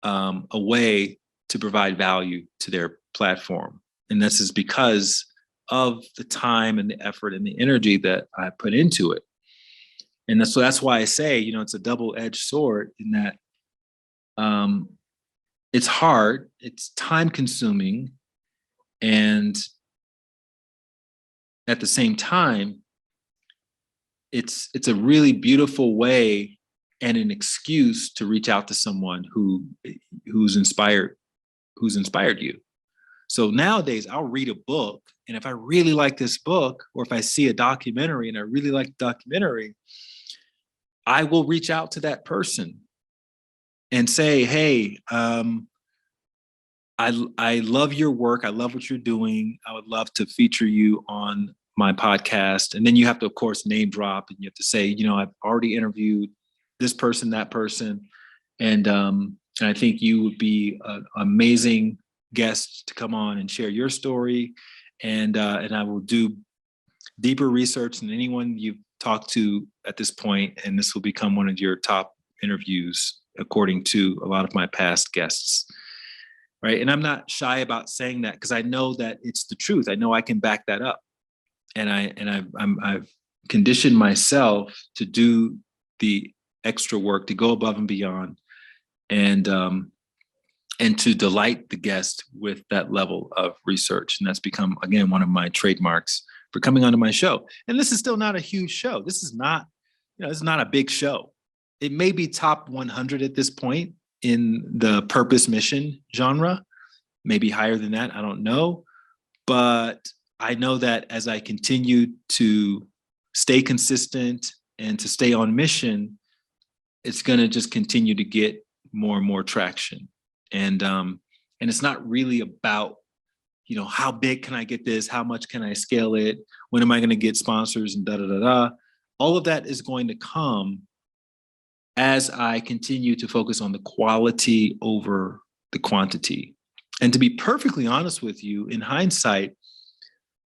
Speaker 1: a way to provide value to their platform. And this is because of the time and the effort and the energy that I put into it. And so that's why I say, it's a double-edged sword, in that it's hard, it's time consuming, and at the same time, it's a really beautiful way and an excuse to reach out to someone who's inspired you. So nowadays I'll read a book, and if I really like this book, or if I see a documentary and I really like the documentary, I will reach out to that person and say, hey, I love your work. I love what you're doing. I would love to feature you on my podcast. And then you have to, of course, name drop, and you have to say, I've already interviewed this person, that person. And I think you would be an amazing guest to come on and share your story. And I will do deeper research than anyone you've talked to at this point. And this will become one of your top interviews, according to a lot of my past guests. Right. And I'm not shy about saying that, because I know that it's the truth. I know I can back that up. And I've conditioned myself to do the extra work, to go above and beyond, and to delight the guest with that level of research. And that's become, again, one of my trademarks for coming onto my show. And this is still not a huge show. This is not a big show. It may be top 100 at this point in the purpose mission genre, maybe higher than that. I don't know. But I know that as I continue to stay consistent and to stay on mission, it's going to just continue to get more and more traction. And it's not really about, how big can I get this? How much can I scale it? When am I going to get sponsors and da da da da? All of that is going to come as I continue to focus on the quality over the quantity. And to be perfectly honest with you, in hindsight,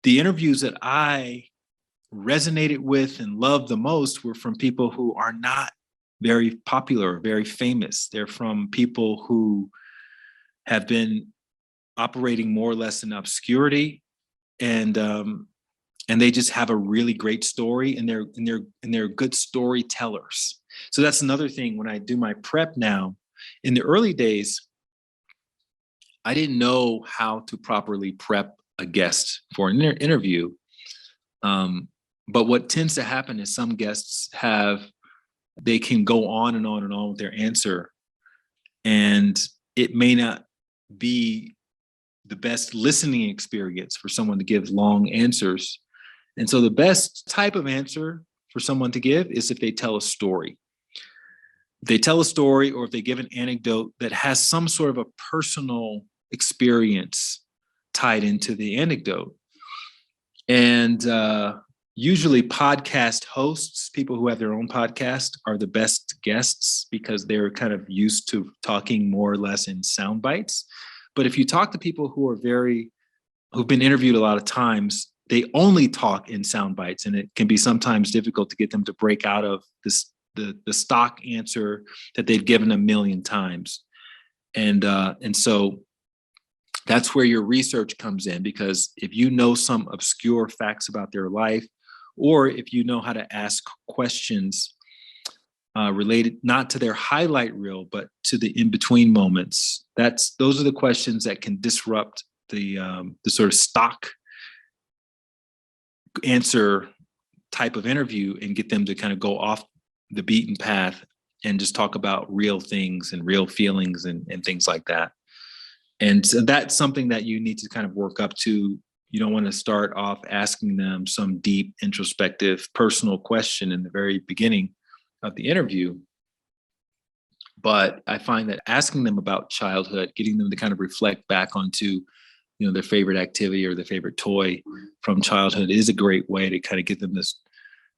Speaker 1: the interviews that I resonated with and loved the most were from people who are not very popular, very famous. They're from people who have been operating more or less in obscurity, and they just have a really great story, and they're good storytellers. So that's another thing when I do my prep now. In the early days, I didn't know how to properly prep a guest for an interview. But what tends to happen is some guests they can go on and on and on with their answer, and it may not be the best listening experience for someone to give long answers. And so the best type of answer for someone to give is if they tell a story. If they tell a story, or if they give an anecdote that has some sort of a personal experience tied into the anecdote. And usually podcast hosts, people who have their own podcast, are the best guests because they're kind of used to talking more or less in sound bites. But if you talk to people who've been interviewed a lot of times, they only talk in sound bites, and it can be sometimes difficult to get them to break out of the stock answer that they've given a million times. And so that's where your research comes in, because if you know some obscure facts about their life, or if you know how to ask questions related not to their highlight reel, but to the in-between moments, those are the questions that can disrupt the sort of stock answer type of interview and get them to kind of go off the beaten path and just talk about real things and real feelings and things like that. And so that's something that you need to kind of work up to. You don't want to start off asking them some deep, introspective, personal question in the very beginning of the interview. But I find that asking them about childhood, getting them to kind of reflect back onto, their favorite activity or their favorite toy from childhood is a great way to kind of get them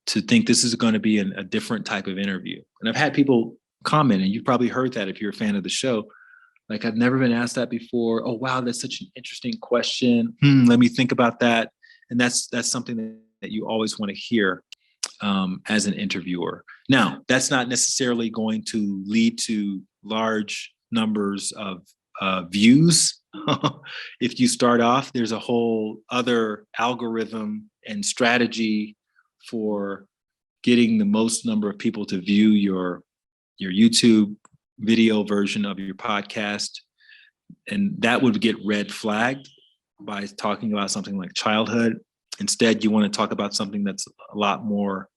Speaker 1: to think this is going to be a different type of interview. And I've had people comment, and you've probably heard that if you're a fan of the show, like, I've never been asked that before. Oh, wow, that's such an interesting question. Let me think about that. And that's something that you always want to hear as an interviewer. Now, that's not necessarily going to lead to large numbers of views. If you start off, there's a whole other algorithm and strategy for getting the most number of people to view your YouTube video version of your podcast. And that would get red flagged by talking about something like childhood. Instead, you want to talk about something that's a lot more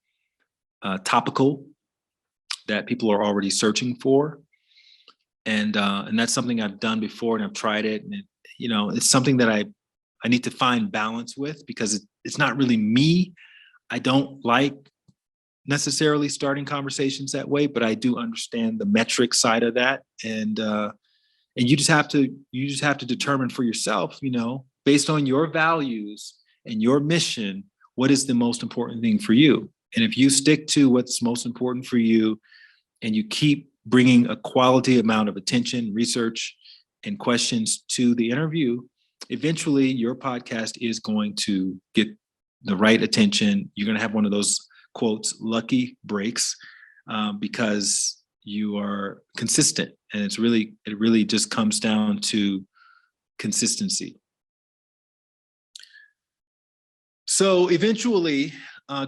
Speaker 1: topical, that people are already searching for. And that's something I've done before, and I've tried it. And it's something that I need to find balance with, because it's not really me. I don't like necessarily starting conversations that way, but I do understand the metric side of that. And you just have to determine for yourself, based on your values and your mission, what is the most important thing for you. And if you stick to what's most important for you, and you keep bringing a quality amount of attention, research, and questions to the interview, eventually your podcast is going to get the right attention. You're going to have one of those, quotes, lucky breaks, because you are consistent. And it really just comes down to consistency. So eventually,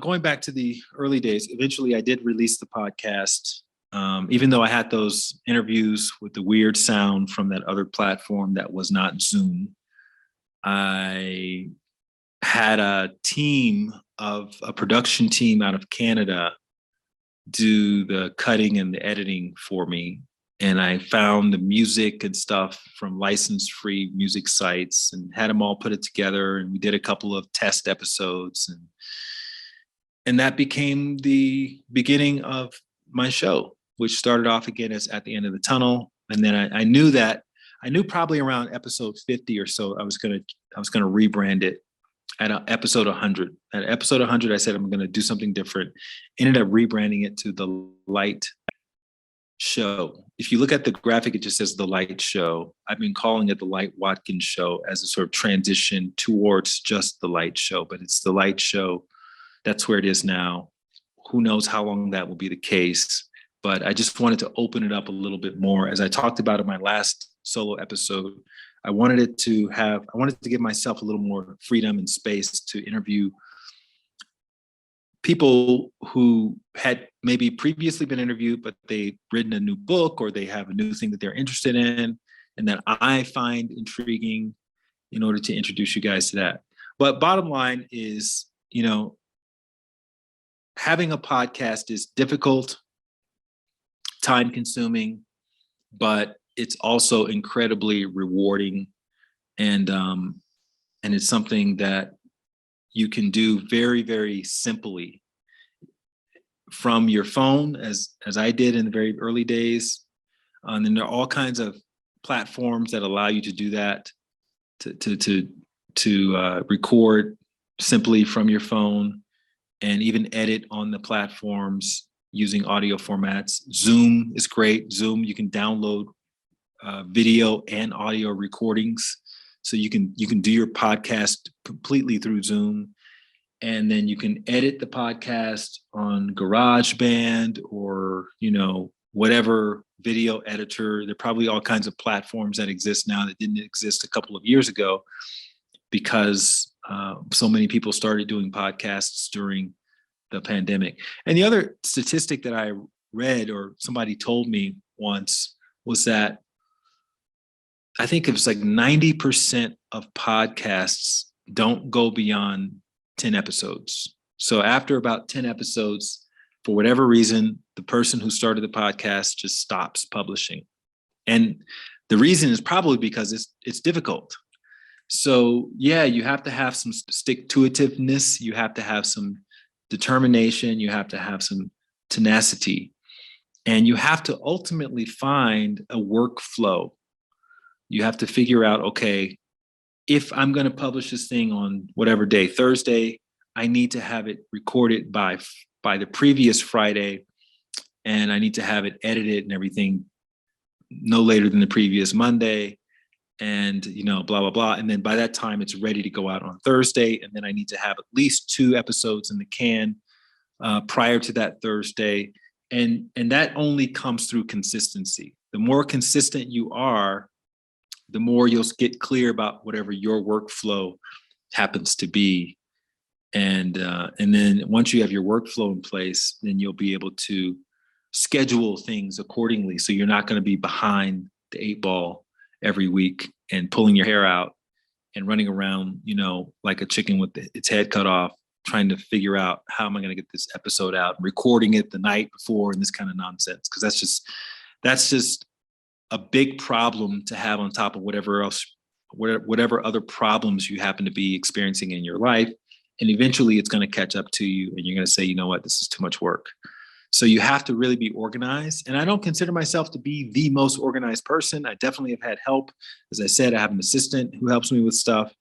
Speaker 1: going back to the early days, eventually I did release the podcast. Even though I had those interviews with the weird sound from that other platform that was not Zoom, I had a production team out of Canada do the cutting and the editing for me. And I found the music and stuff from license-free music sites and had them all put it together. And we did a couple of test episodes. And that became the beginning of my show. which started off again as At the End of the Tunnel. And then I knew probably around episode 50 or so, I was gonna rebrand it at episode 100. At episode 100, I said I'm gonna do something different. Ended up rebranding it to the Light Show. If you look at the graphic, it just says the Light Show. I've been calling it the Light Watkins Show as a sort of transition towards just the Light Show, but it's the Light Show. That's where it is now. Who knows how long that will be the case, but I just wanted to open it up a little bit more. As I talked about in my last solo episode, I wanted to give myself a little more freedom and space to interview people who had maybe previously been interviewed, but they've written a new book or they have a new thing that they're interested in and that I find intriguing in order to introduce you guys to that. But bottom line is, having a podcast is difficult, time consuming, but it's also incredibly rewarding. And it's something that you can do very, very simply from your phone, as I did in the very early days. And then there are all kinds of platforms that allow you to do that, to record simply from your phone and even edit on the platforms using audio formats. Zoom is great. Zoom, you can download video and audio recordings. So you can do your podcast completely through Zoom. And then you can edit the podcast on GarageBand or, whatever video editor. There are probably all kinds of platforms that exist now that didn't exist a couple of years ago because so many people started doing podcasts during the pandemic. And the other statistic that I read or somebody told me once was that I think it was like 90% of podcasts don't go beyond 10 episodes. So after about 10 episodes, for whatever reason, the person who started the podcast just stops publishing. And the reason is probably because it's difficult. So yeah, you have to have some stick-to-itiveness. You have to have some determination. You have to have some tenacity. And you have to ultimately find a workflow. You have to figure out, okay, if I'm going to publish this thing on whatever day, Thursday, I need to have it recorded by the previous Friday, and I need to have it edited and everything no later than the previous Monday, and blah, blah, blah. And then by that time, it's ready to go out on Thursday, and then I need to have at least 2 episodes in the can prior to that Thursday. And that only comes through consistency. The more consistent you are, the more you'll get clear about whatever your workflow happens to be. And then once you have your workflow in place, then you'll be able to schedule things accordingly. So you're not going to be behind the 8 ball every week and pulling your hair out and running around, like a chicken with its head cut off, trying to figure out how am I going to get this episode out, recording it the night before and this kind of nonsense. Because that's just a big problem to have on top of whatever other problems you happen to be experiencing in your life. And eventually it's going to catch up to you and you're going to say, you know what, this is too much work. So you have to really be organized. And I don't consider myself to be the most organized person. I definitely have had help. As I said, I have an assistant who helps me with stuff.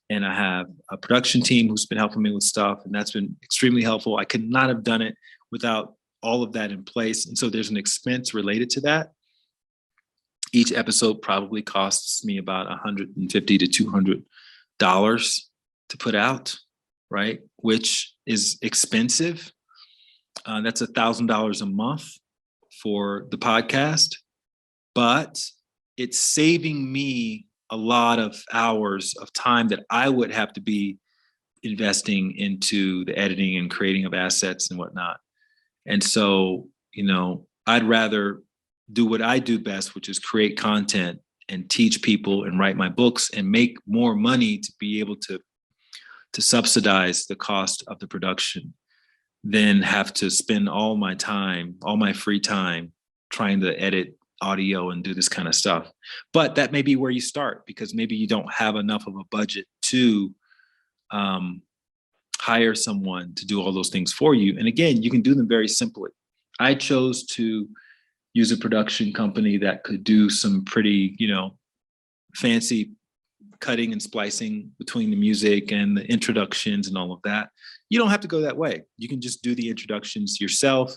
Speaker 1: And I have a production team who's been helping me with stuff. And that's been extremely helpful. I could not have done it without all of that in place. And so there's an expense related to that. Each episode probably costs me about $150 to $200 to put out, right? Which is expensive. That's $1,000 a month for the podcast, but it's saving me a lot of hours of time that I would have to be investing into the editing and creating of assets and whatnot. And so, I'd rather do what I do best, which is create content and teach people and write my books and make more money to be able to subsidize the cost of the production than have to spend all my time, all my free time trying to edit audio and do this kind of stuff. But that may be where you start because maybe you don't have enough of a budget to hire someone to do all those things for you. And again, you can do them very simply. I chose to use a production company that could do some pretty, fancy cutting and splicing between the music and the introductions and all of that. You don't have to go that way. You can just do the introductions yourself.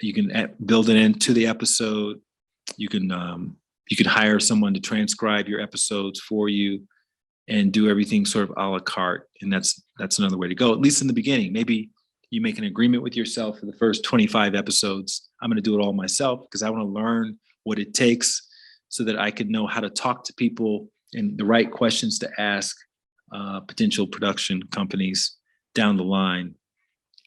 Speaker 1: You can build it into the episode. You can hire someone to transcribe your episodes for you and do everything sort of a la carte. And that's another way to go, at least in the beginning. Maybe you make an agreement with yourself for the first 25 episodes. I'm going to do it all myself because I want to learn what it takes so that I can know how to talk to people and the right questions to ask potential production companies down the line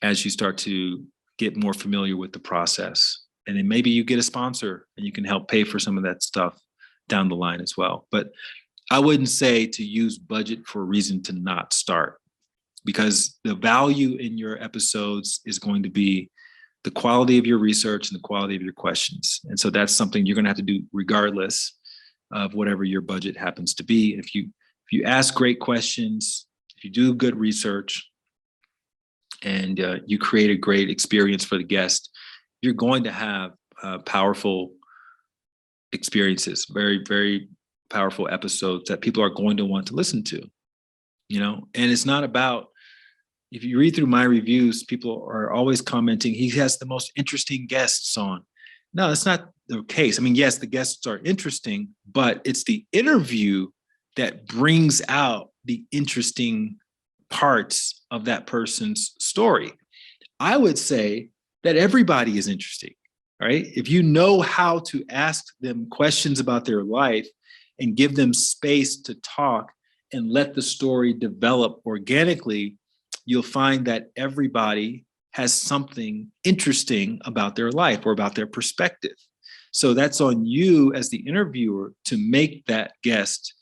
Speaker 1: as you start to get more familiar with the process. And then maybe you get a sponsor and you can help pay for some of that stuff down the line as well. But I wouldn't say to use budget for a reason to not start, because the value in your episodes is going to be the quality of your research and the quality of your questions. And so that's something you're going to have to do regardless of whatever your budget happens to be. If you ask great questions, if you do good research, and you create a great experience for the guest, you're going to have powerful experiences, very, very powerful episodes that people are going to want to listen to, and it's not about, if you read through my reviews, people are always commenting, he has the most interesting guests on. No, that's not the case. I mean, yes, the guests are interesting, but it's the interview that brings out the interesting parts of that person's story. I would say that everybody is interesting, right? If you know how to ask them questions about their life and give them space to talk and let the story develop organically, you'll find that everybody has something interesting about their life or about their perspective. So that's on you as the interviewer to make that guest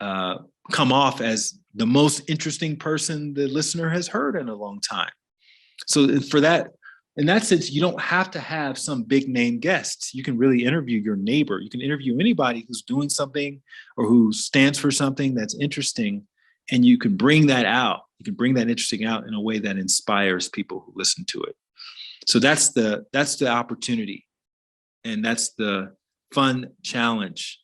Speaker 1: come off as the most interesting person the listener has heard in a long time. So for that, in that sense, you don't have to have some big name guests. You can really interview your neighbor. You can interview anybody who's doing something or who stands for something that's interesting, and you can bring that out. You can bring that interesting out in a way that inspires people who listen to it. So that's the opportunity, and that's the fun challenge.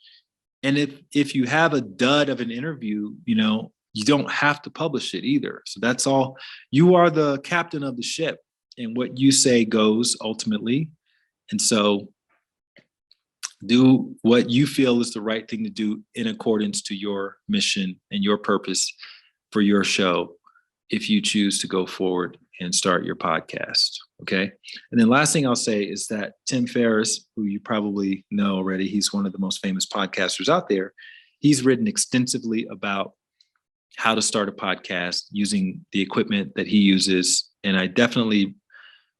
Speaker 1: And if you have a dud of an interview, you don't have to publish it either. So that's all. You are the captain of the ship, and what you say goes ultimately. And so do what you feel is the right thing to do in accordance to your mission and your purpose for your show, if you choose to go forward and start your podcast. Okay. And then last thing I'll say is that Tim Ferriss, who you probably know already, he's one of the most famous podcasters out there. He's written extensively about how to start a podcast using the equipment that he uses. And I definitely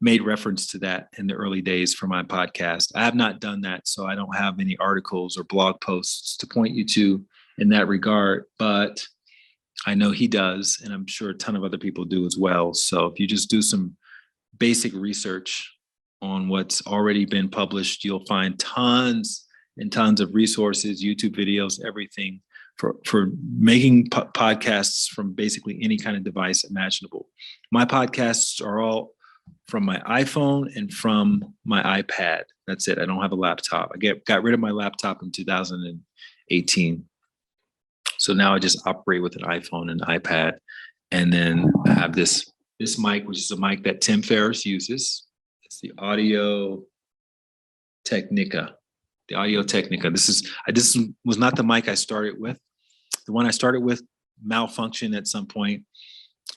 Speaker 1: made reference to that in the early days for my podcast. I have not done that, so I don't have any articles or blog posts to point you to in that regard, but I know he does, and I'm sure a ton of other people do as well. So if you just do some basic research on what's already been published, you'll find tons and tons of resources, YouTube videos, everything for making podcasts from basically any kind of device imaginable. My podcasts are all from my iPhone and from my iPad. That's it. I don't have a laptop. I got rid of my laptop in 2018. So now I just operate with an iPhone and an iPad. And then I have this mic, which is a mic that Tim Ferriss uses. It's the Audio Technica. The Audio Technica. This was not the mic I started with. The one I started with malfunctioned at some point.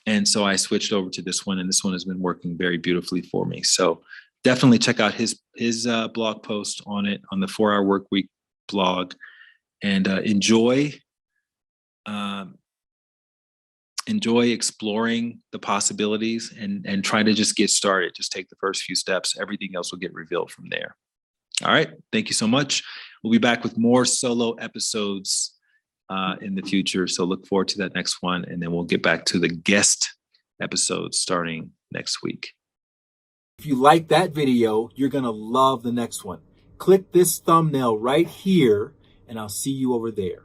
Speaker 1: And so I switched over to this one, and this one has been working very beautifully for me. So definitely check out his blog post on it, on the 4-Hour Workweek blog, and enjoy exploring the possibilities and try to just get started. Just take the first few steps. Everything else will get revealed from there. All right. Thank you so much. We'll be back with more solo episodes in the future. So look forward to that next one. And then we'll get back to the guest episodes starting next week. If you like that video, you're going to love the next one. Click this thumbnail right here, and I'll see you over there.